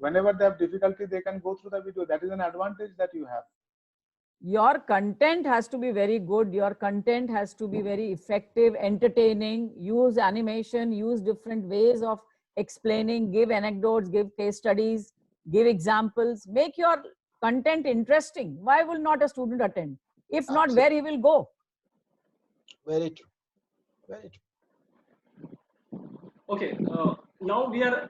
Whenever they have difficulty, they can go through the video. That is an advantage that you have. Your content has to be very good. Your content has to be very effective, entertaining. Use animation, use different ways of explaining, give anecdotes, give case studies, give examples. Make your content interesting. Why will not a student attend? If not, Absolutely. where he will go? Very true. Very true. Okay, now we are,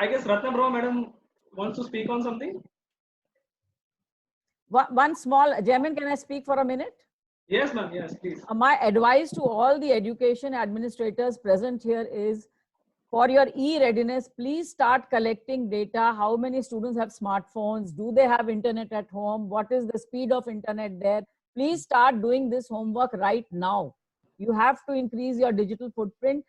I guess Ratna Brahma madam wants to speak on something. One small, Jaimin, can I speak for a minute? Yes, ma'am. Yes, please. My advice to all the education administrators present here is, for your e-readiness, please start collecting data. How many students have smartphones? Do they have internet at home? What is the speed of internet there? Please start doing this homework right now. You have to increase your digital footprint.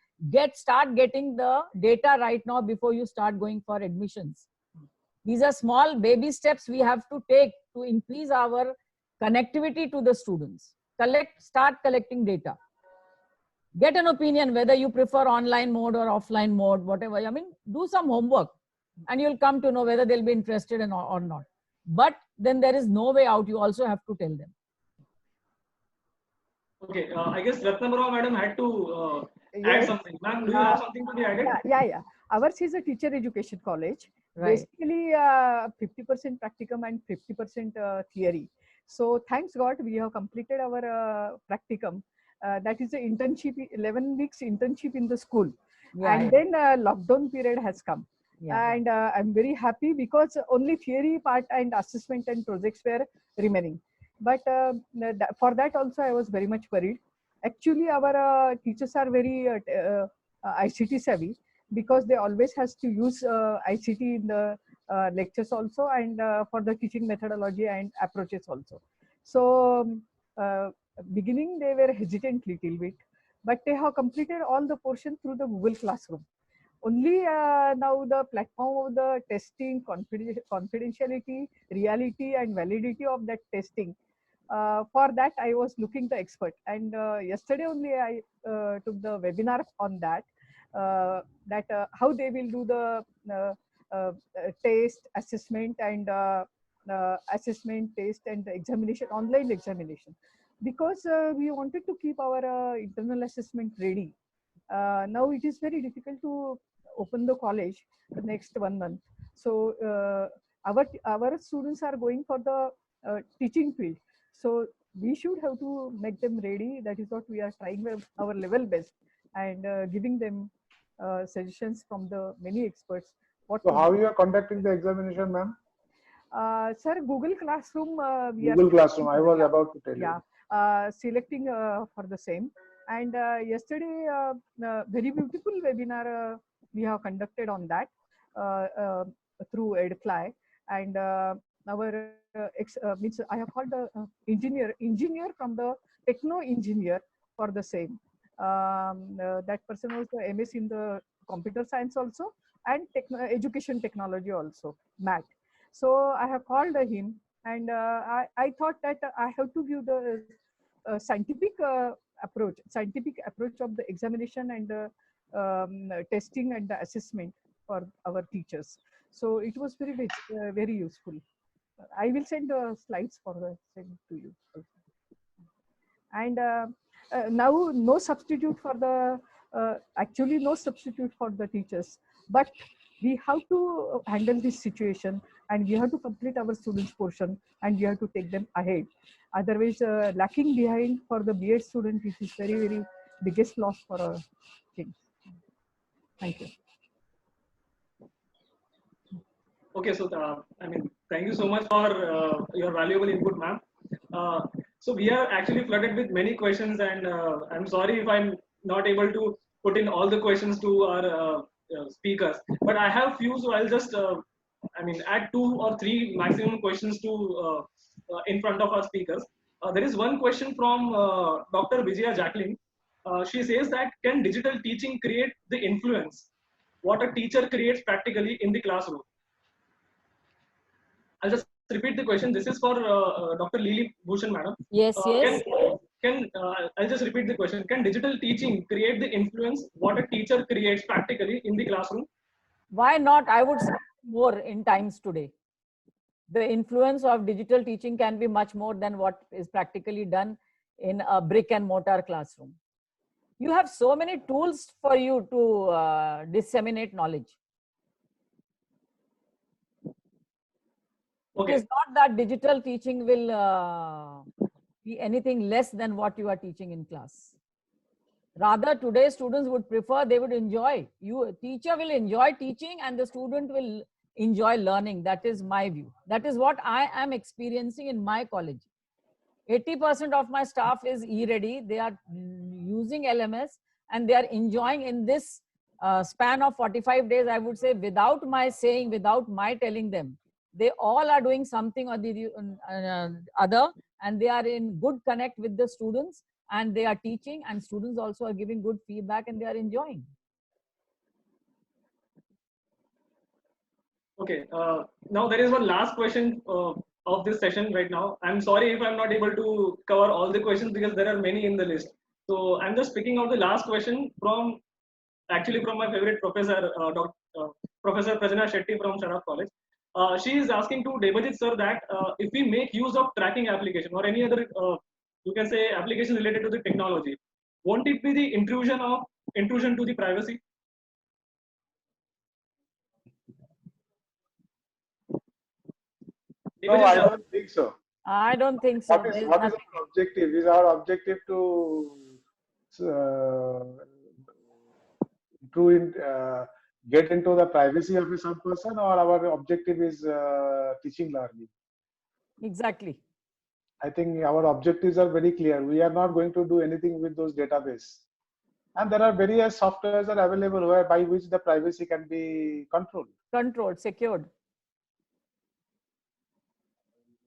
Start getting the data right now before you start going for admissions. These are small baby steps we have to take to increase our connectivity to the students. Start collecting data. Get an opinion whether you prefer online mode or offline mode, whatever. I mean, do some homework and you'll come to know whether they'll be interested in or not. But then there is no way out. You also have to tell them. Okay, I guess Ratna Brahma madam had to add Yes. something. Ma'am, do you have something to be added? Yeah. Ours is a teacher education college. Right. Basically, 50% practicum and 50% theory. So thanks God, we have completed our practicum. That is the internship, 11 weeks internship in the school. Yeah, And then lockdown period has come. yeah. And I'm very happy because only theory part and assessment and projects were remaining. But for that also I was very much worried. Actually, our teachers are very ICT savvy, because they always has to use ICT in the lectures also, and for the teaching methodology and approaches also. So beginning they were hesitant little bit, but they have completed all the portion through the Google Classroom. Only now the platform of the testing, confidentiality, reality and validity of that testing. For that I was looking the expert, and yesterday only I took the webinar on that. How they will do the test, assessment and assessment, test and examination, online examination, because we wanted to keep our internal assessment ready. Now it is very difficult to open the college the next 1 month. So our students are going for the teaching field. So we should have to make them ready. That is what we are trying our level best, and giving them suggestions from the many experts. So how you are conducting the examination, ma'am? Sir, Google Classroom. Google Classroom. I was about to tell you. Selecting for the same. And yesterday, very beautiful webinar we have conducted on that through EdFly. And our means I have called the engineer from the techno engineer for the same. That person was the MS in the computer science also, and education technology also, MAT. So I have called him, and I thought that I have to give the scientific approach of the examination and testing and the assessment for our teachers. So it was very useful. I will send slides send to you. And now no substitute for the actually no substitute for the teachers, but we have to handle this situation, and we have to complete our students portion, and we have to take them ahead. Otherwise, lacking behind for the B.Ed student, it is very biggest loss for our things. Thank you. Okay, so I mean, thank you so much for your valuable input, ma'am. So we are actually flooded with many questions, and I'm sorry if I'm not able to put in all the questions to our speakers. But I have few, so I'll just I mean add 2 or 3 maximum questions to in front of our speakers. There is one question from Dr. Vijaya Jacqueline. She says that, can digital teaching create the influence what a teacher creates practically in the classroom? I'll just repeat the question. This is for Dr. Lily Bhushan, madam. Yes, yes. I'll just repeat the question. Can digital teaching create the influence what a teacher creates practically in the classroom? Why not? I would say more in times today. The influence of digital teaching can be much more than what is practically done in a brick and mortar classroom. You have so many tools for you to disseminate knowledge. Okay. It is not that digital teaching will be anything less than what you are teaching in class. Rather, today's students would prefer, they would enjoy. Teacher will enjoy teaching and the student will enjoy learning. That is my view. That is what I am experiencing in my college. 80% of my staff is e-ready. They are using LMS and they are enjoying in this span of 45 days, I would say, without my saying, without my telling them. They all are doing something or the other, and they are in good connect with the students, and they are teaching, and students also are giving good feedback and they are enjoying. Okay. Now there is one last question of this session right now. I'm sorry if I'm not able to cover all the questions because there are many in the list. So I'm just picking out the last question from my favorite professor, Professor Prajna Shetty from Sharaf College. She is asking to Debajit sir that if we make use of tracking application or any other, you can say application related to the technology, won't it be the intrusion to the privacy? No, I don't think so. I don't think so. What is our objective? Is our objective to get into the privacy of some person, or our objective is teaching learning? Exactly. I think our objectives are very clear. We are not going to do anything with those databases. And there are various softwares are available by which the privacy can be controlled. Controlled, secured.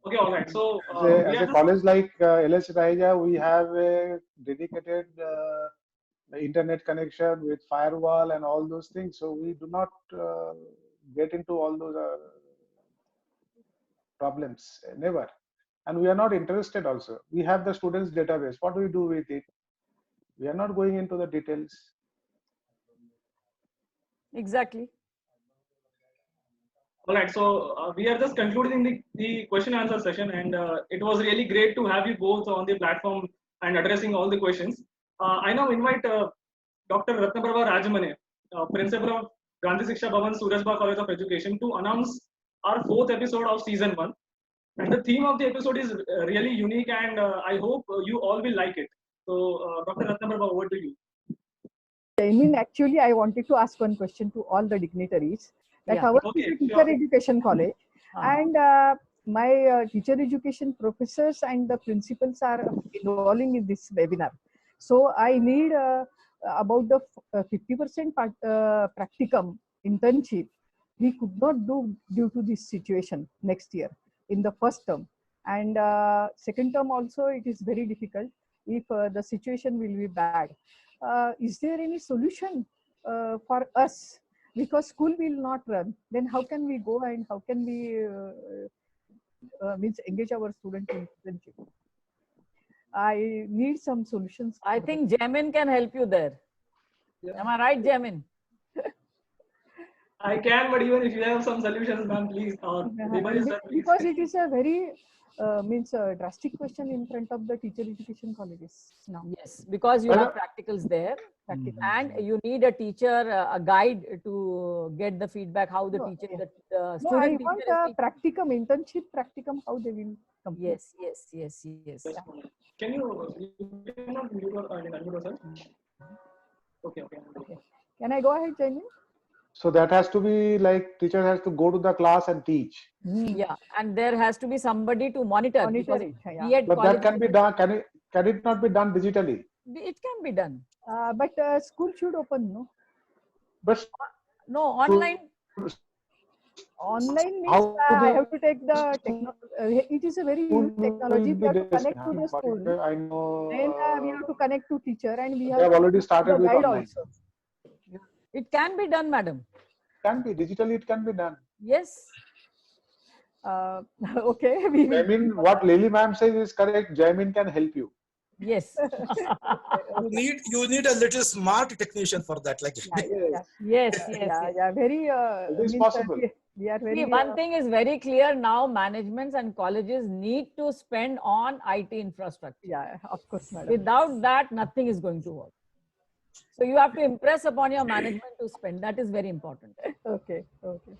Okay, all right. So as a college like LS Raija, we have a dedicated internet connection with firewall and all those things. So we do not get into all those problems, never. And we are not interested also. We have the students database. What do we do with it? We are not going into the details. Exactly. All right, so we are just concluding the question answer session, and it was really great to have you both on the platform and addressing all the questions. I now invite Dr. Ratnaprabha Rajamane, Principal of Gandhi Shiksha Bhavan, Surajbagh College of Education, to announce our 4th episode of season 1. And the theme of the episode is really unique, and I hope you all will like it. So, Dr. Ratnaprabha, over to you. I mean, actually, I wanted to ask one question to all the dignitaries. That our teacher education college, and my teacher education professors and the principals are involving in this webinar. So I need about the 50% practicum internship. We could not do due to this situation next year in the first term, and second term also it is very difficult if the situation will be bad. Is there any solution for us? Because school will not run, then how can we go and how can we engage our students in internship? I need some solutions. I think Jamin can help you there. Yeah. Am I right, Jamin? I can, but even if you have some solutions, ma'am, please. Because it is a very drastic question in front of the teacher education colleges now. Yes, because you have practicals there, and you need a teacher, a guide to get the feedback how the teacher, the student. I want a practicum, internship practicum, how they will complete. Yes. Can you not mute yourself? Okay. Can I go ahead, Jaini? So that has to be like teacher has to go to the class and teach. Yeah, and there has to be somebody to monitor it. Yeah. But that can be done. Can it not be done digitally? It can be done. But school should open, no? But no, online. Online means I have to take the technology. It is a very huge technology. We have to connect to the school. I know. Then we have to connect to teacher, and we have already started with online. Also. It can be done, madam. Can be digitally. It can be done. Yes. Okay, we will. Jaimin, what Lily ma'am says is correct. Jaimin can help you. Yes. You need a little smart technician for that. Like Yeah, yeah, Yes, yes, yeah, yes. yeah. Very. It is Means, possible. we are See, very. one thing is very clear now, managements and colleges need to spend on IT infrastructure. Yeah, of course, madam. Without that, nothing is going to work. So you have to impress upon your management to spend. That is very important. Okay, okay.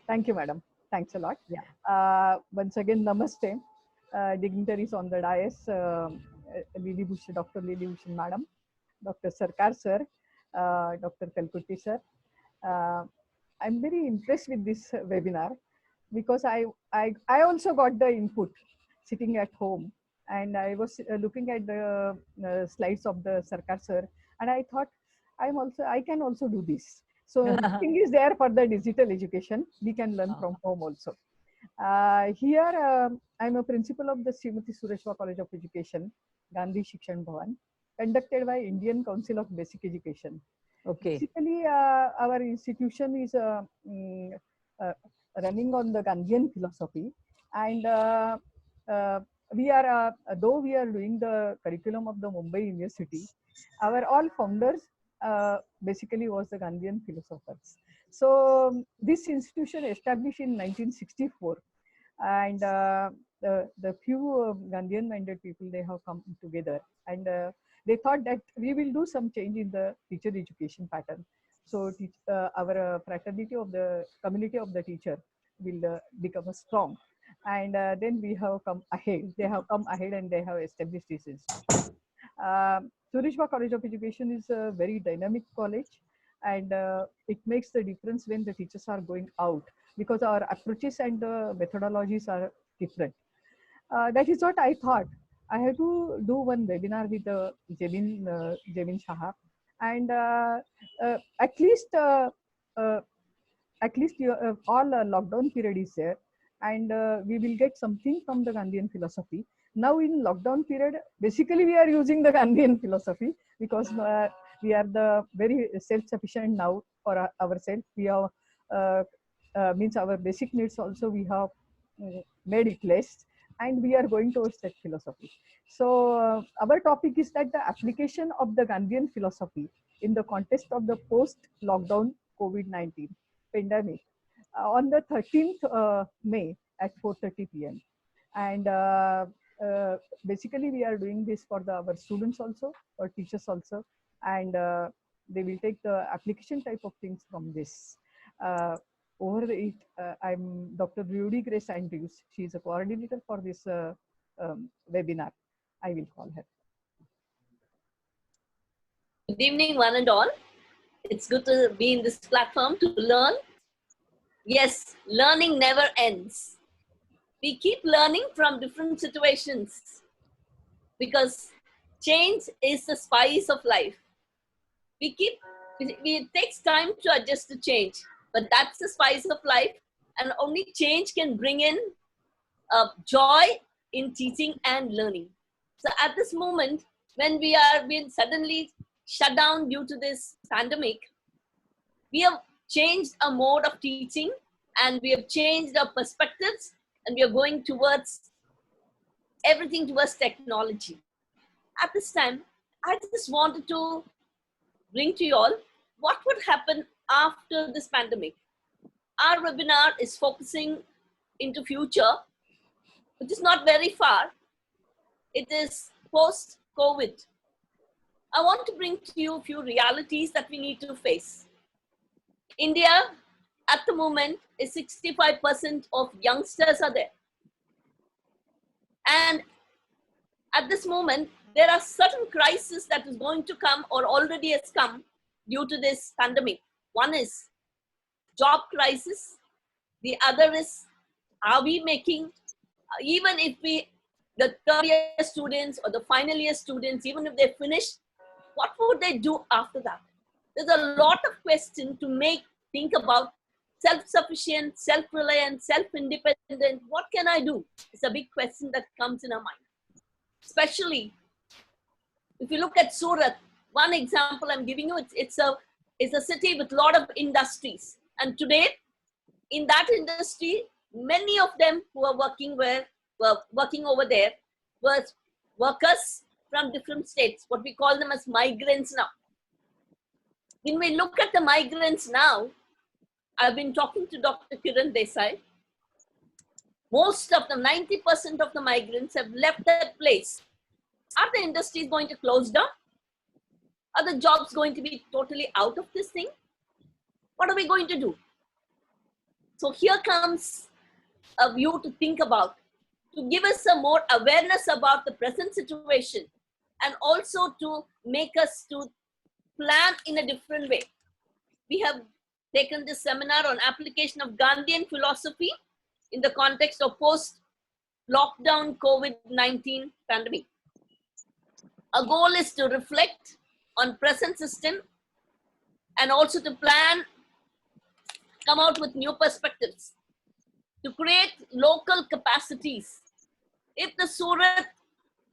Thank you, madam. Thanks a lot. Yeah. Once again, namaste. Dignitaries on the dais, Lily Bhushan, Dr. Lily Bhushan, madam, Dr. Sarkar sir, Dr. Kalkutti sir. I'm very impressed with this webinar because I also got the input sitting at home, and I was looking at the slides of the Sarkar sir, and I thought I can also do this. So nothing is there for the digital education. We can learn from home also. Here, I'm a principal of the Srimati Sureshwa College of Education, Gandhi Shikshan Bhavan, conducted by Indian Council of Basic Education. Okay. Basically, our institution is running on the Gandhian philosophy, and we are, though we are doing the curriculum of the Mumbai University, our all founders basically was the Gandhian philosophers. So this institution established in 1964, and the few Gandhian-minded people, they have come together, and they thought that we will do some change in the teacher education pattern. So our fraternity of the community of the teacher will become strong, and then we have come ahead. They have come ahead and they have established this institution. Sureshwa College of Education is a very dynamic college, and it makes the difference when the teachers are going out, because our approaches and the methodologies are different. That is what I thought. I had to do one webinar with Jaimin Shah, and at least all lockdown period is there, and we will get something from the Gandhian philosophy. Now in lockdown period, basically we are using the Gandhian philosophy because we are the very self-sufficient now for ourselves. We have means our basic needs also we have made it less, and we are going towards that philosophy. So our topic is that the application of the Gandhian philosophy in the context of the post-lockdown COVID-19 pandemic on the 13th May at 4:30 p.m. And basically we are doing this for our students also, or teachers also, and they will take the application type of things from this. Over it, I'm Dr. Rudy Grace Andrews. She is a coordinator for this webinar. I will call her. Good evening, one and all. It's good to be in this platform to learn. Yes, learning never ends. We keep learning from different situations because change is the spice of life. It takes time to adjust to change, but that's the spice of life, and only change can bring in joy in teaching and learning. So at this moment, when we are being suddenly shut down due to this pandemic, we have changed our mode of teaching, and we have changed our perspectives, and we are going towards everything towards technology. At this time, I just wanted to bring to you all what would happen after this pandemic. Our webinar is focusing into future, which is not very far. It is post-COVID. I want to bring to you a few realities that we need to face. India, at the moment, is 65% of youngsters are there. And at this moment, there are certain crises that is going to come or already has come due to this pandemic. One is job crisis. The other is, are we making, even if the third year students or the final year students, even if they finish, what would they do after that? There's a lot of questions to think about self-sufficient, self-reliant, self-independent. What can I do? It's a big question that comes in our mind. Especially if you look at Surat, one example I'm giving you, it's a city with a lot of industries. And today, in that industry, many of them who are were working over there were workers from different states, what we call them as migrants now. When we look at the migrants now, I've been talking to Dr. Kiran Desai. Most of them, 90% of the migrants have left that place. Are the industries going to close down? Are the jobs going to be totally out of this thing? What are we going to do? So here comes a view to think about, to give us some more awareness about the present situation, and also to make us to plan in a different way. We have taken this seminar on application of Gandhian philosophy in the context of post-lockdown COVID-19 pandemic. Our goal is to reflect on present system and also to plan, come out with new perspectives, to create local capacities. If the Surat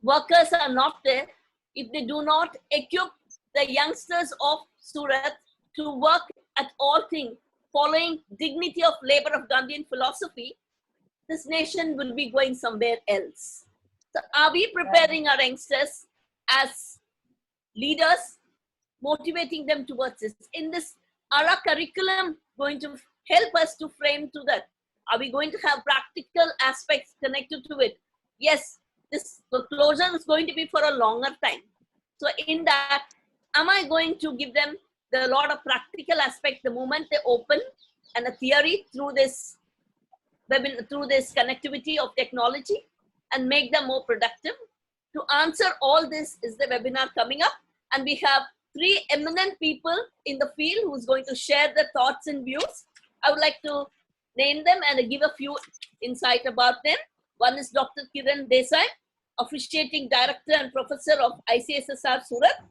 workers are not there, if they do not equip the youngsters of Surat to work at all things, following dignity of labor of Gandhian philosophy, this nation will be going somewhere else. So are we preparing our youngsters as leaders, motivating them towards this? In this, are our curriculum going to help us to frame to that? Are we going to have practical aspects connected to it? Yes, this closure is going to be for a longer time. So in that, am I going to give them a lot of practical aspects the moment they open, and a theory through this connectivity of technology, and make them more productive? To answer all this is the webinar coming up, and we have 3 eminent people in the field who's going to share their thoughts and views. I would like to name them and give a few insight about them. One is Dr. Kiran Desai, officiating director and professor of ICSSR Surat.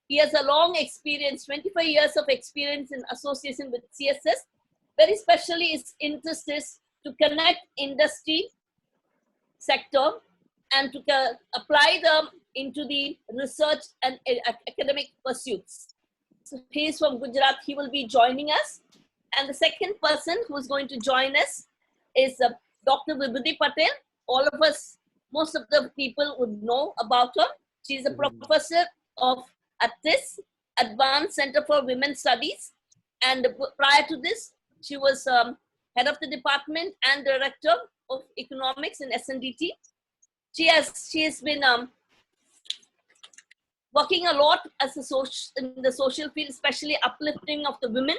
He has a long experience, 25 years of experience in association with CSS. Very especially his interest is to connect industry sector and to apply them into the research and academic pursuits. So he is from Gujarat. He will be joining us. And the second person who is going to join us is Dr. Vibhuti Patel. All of us, most of the people would know about her. She is a professor at this Advanced Center for Women's Studies. And prior to this, she was head of the department and director of economics in SNDT. She has been working a lot as in the social field, especially uplifting of the women.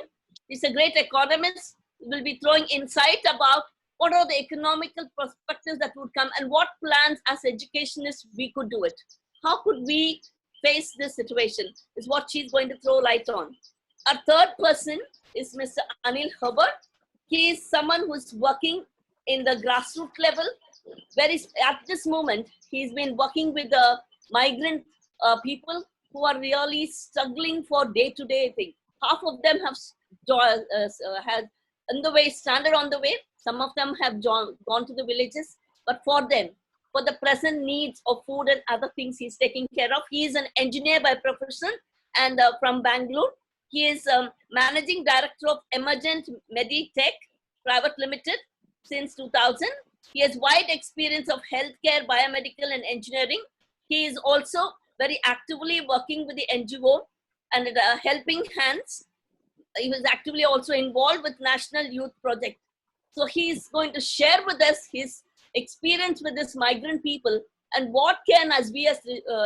She's a great economist. We will be throwing insight about what are the economical perspectives that would come and what plans as educationists we could do it. How could we face this situation is what she's going to throw light on. Our third person is Mr. Anil Herbert. He is someone who's working in the grassroots level. At this moment, he's been working with the migrant people who are really struggling for day-to-day things. Half of them have stranded on the way. Some of them have gone to the villages. But for them, for the present needs of food and other things he's taking care of. He is an engineer by profession and from Bangalore. He is managing director of Emergent Meditech Private Limited since 2000. He has wide experience of healthcare, biomedical and engineering. He is also very actively working with the NGO and helping hands. He was actively also involved with National Youth Project. So he is going to share with us his experience with this migrant people and what can, as we as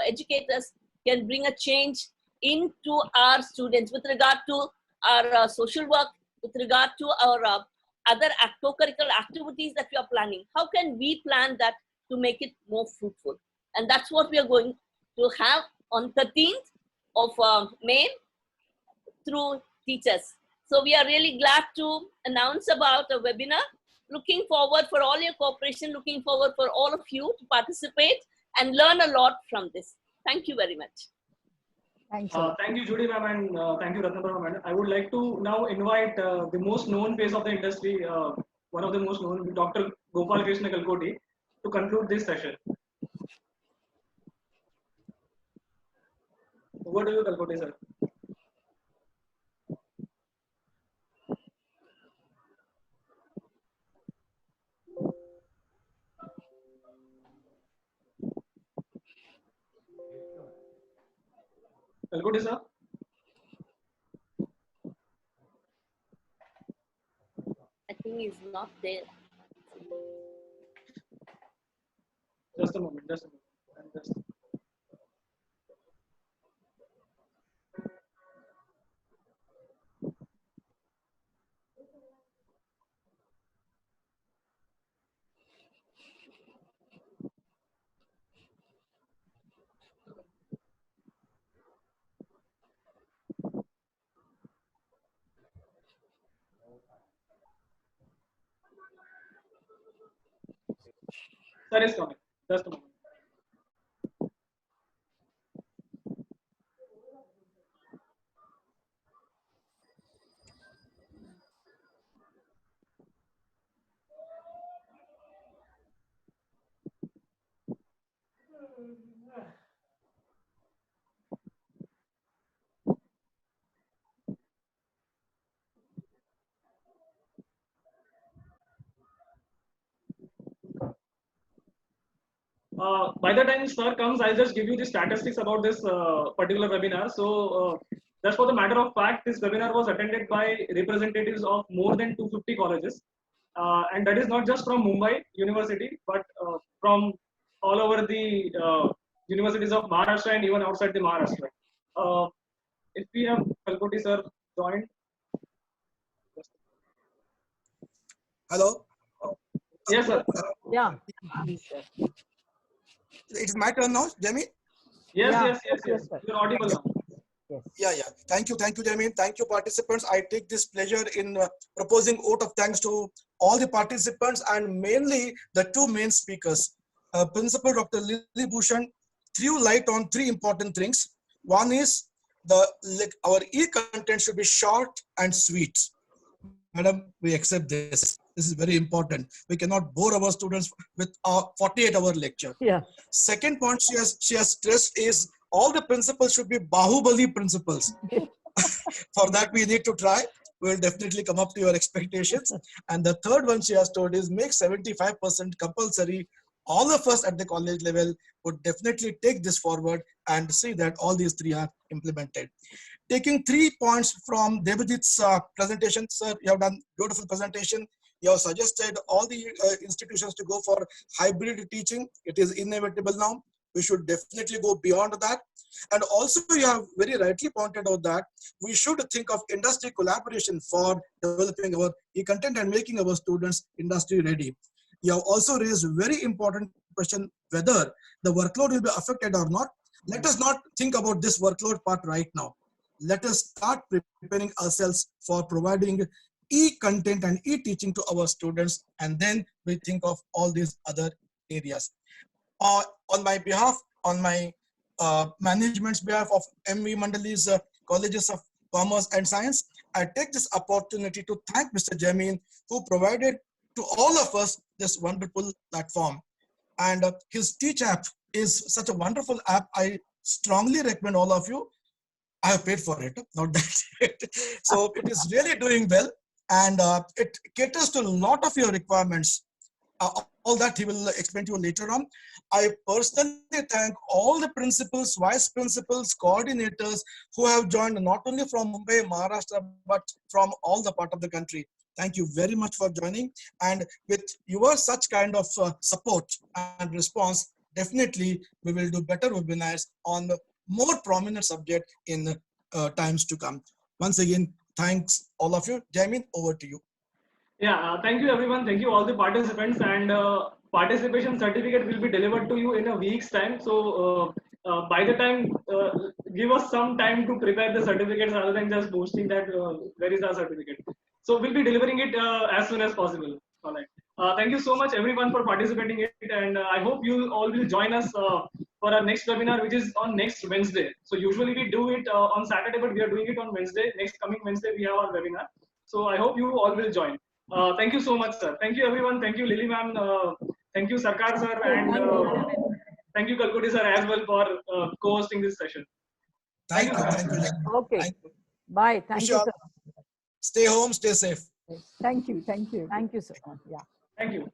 educators, can bring a change into our students with regard to our social work, with regard to our other co-curricular activities that we are planning. How can we plan that to make it more fruitful? And that's what we are going to have on 13th of May through teachers. So we are really glad to announce about a webinar. Looking forward for all your cooperation, looking forward for all of you to participate and learn a lot from this. Thank you very much. Thank you. Thank you, Judy ma'am, and thank you, Ratnabha ma'am. I would like to now invite the most known face of the industry, one of the most known, Dr. Gopal Krishna Kalkoti, to conclude this session. Over to you, Kalkoti sir. Kalkoti sir. I think he's not there. Just a moment. Just a moment. I'm just... Sir is coming. Just a moment. By the time sir comes, I'll just give you the statistics about this particular webinar. So, just for the matter of fact, this webinar was attended by representatives of more than 250 colleges, and that is not just from Mumbai University, but from all over the universities of Maharashtra and even outside the Maharashtra. If we have Kalkoti sir joined. Hello. Yes, sir. Yeah. It's my turn now, Jamie. Yes, Yeah. yes. Sir. You're audible now. Yes. Yeah. Thank you, Jamie. Thank you, participants. I take this pleasure in proposing vote of thanks to all the participants and mainly the two main speakers. Principal Dr. Lily Bhushan threw light on three important things. One is our e-content should be short and sweet. Madam, we accept this. This is very important. We cannot bore our students with a 48-hour lecture. Yeah. Second point she has stressed is all the principles should be Bahubali principles. For that, we need to try. We'll definitely come up to your expectations. And the third one she has told is make 75% compulsory. All of us at the college level would definitely take this forward and see that all these three are implemented. Taking 3 points from Debajit's presentation, sir, you have done beautiful presentation. You have suggested all the institutions to go for hybrid teaching. It is inevitable now. We should definitely go beyond that. And also you have very rightly pointed out that we should think of industry collaboration for developing our e-content and making our students industry ready. You have also raised a very important question whether the workload will be affected or not. Let us not think about this workload part right now. Let us start preparing ourselves for providing e-content and e-teaching to our students, and then we think of all these other areas. On my behalf, on my management's behalf of MV Mandali's Colleges of Commerce and Science, I take this opportunity to thank Mr. Jamin, who provided to all of us this wonderful platform. And his Teach app is such a wonderful app. I strongly recommend all of you. I have paid for it, not that. So it is really doing well, and it caters to a lot of your requirements. All that he will explain to you later on. I personally thank all the principals, vice principals, coordinators who have joined not only from Mumbai, Maharashtra, but from all the part of the country. Thank you very much for joining. And with your such kind of support and response, definitely we will do better webinars on the more prominent subject in times to come. Once again, thanks all of you. Jamin, over to you. Yeah, thank you everyone. Thank you all the participants, and participation certificate will be delivered to you in a week's time. So by the time, give us some time to prepare the certificates rather than just posting that where is our certificate. So we'll be delivering it as soon as possible. All right. Thank you so much everyone for participating in it, and I hope you all will join us for our next webinar, which is on next Wednesday. So usually we do it on Saturday, but we are doing it on Wednesday. Next coming Wednesday we have our webinar. So I hope you all will join. Thank you so much, sir. Thank you, everyone. Thank you, Lily ma'am. Thank you, Sarkar sir, and thank you, Kalkoti sir, as well for co-hosting this session. Thank you. Thank you. Okay. Thank you. Bye. Thank you, sir. Stay home, stay safe. Thank you. Thank you. Thank you, sir. Yeah. Thank you.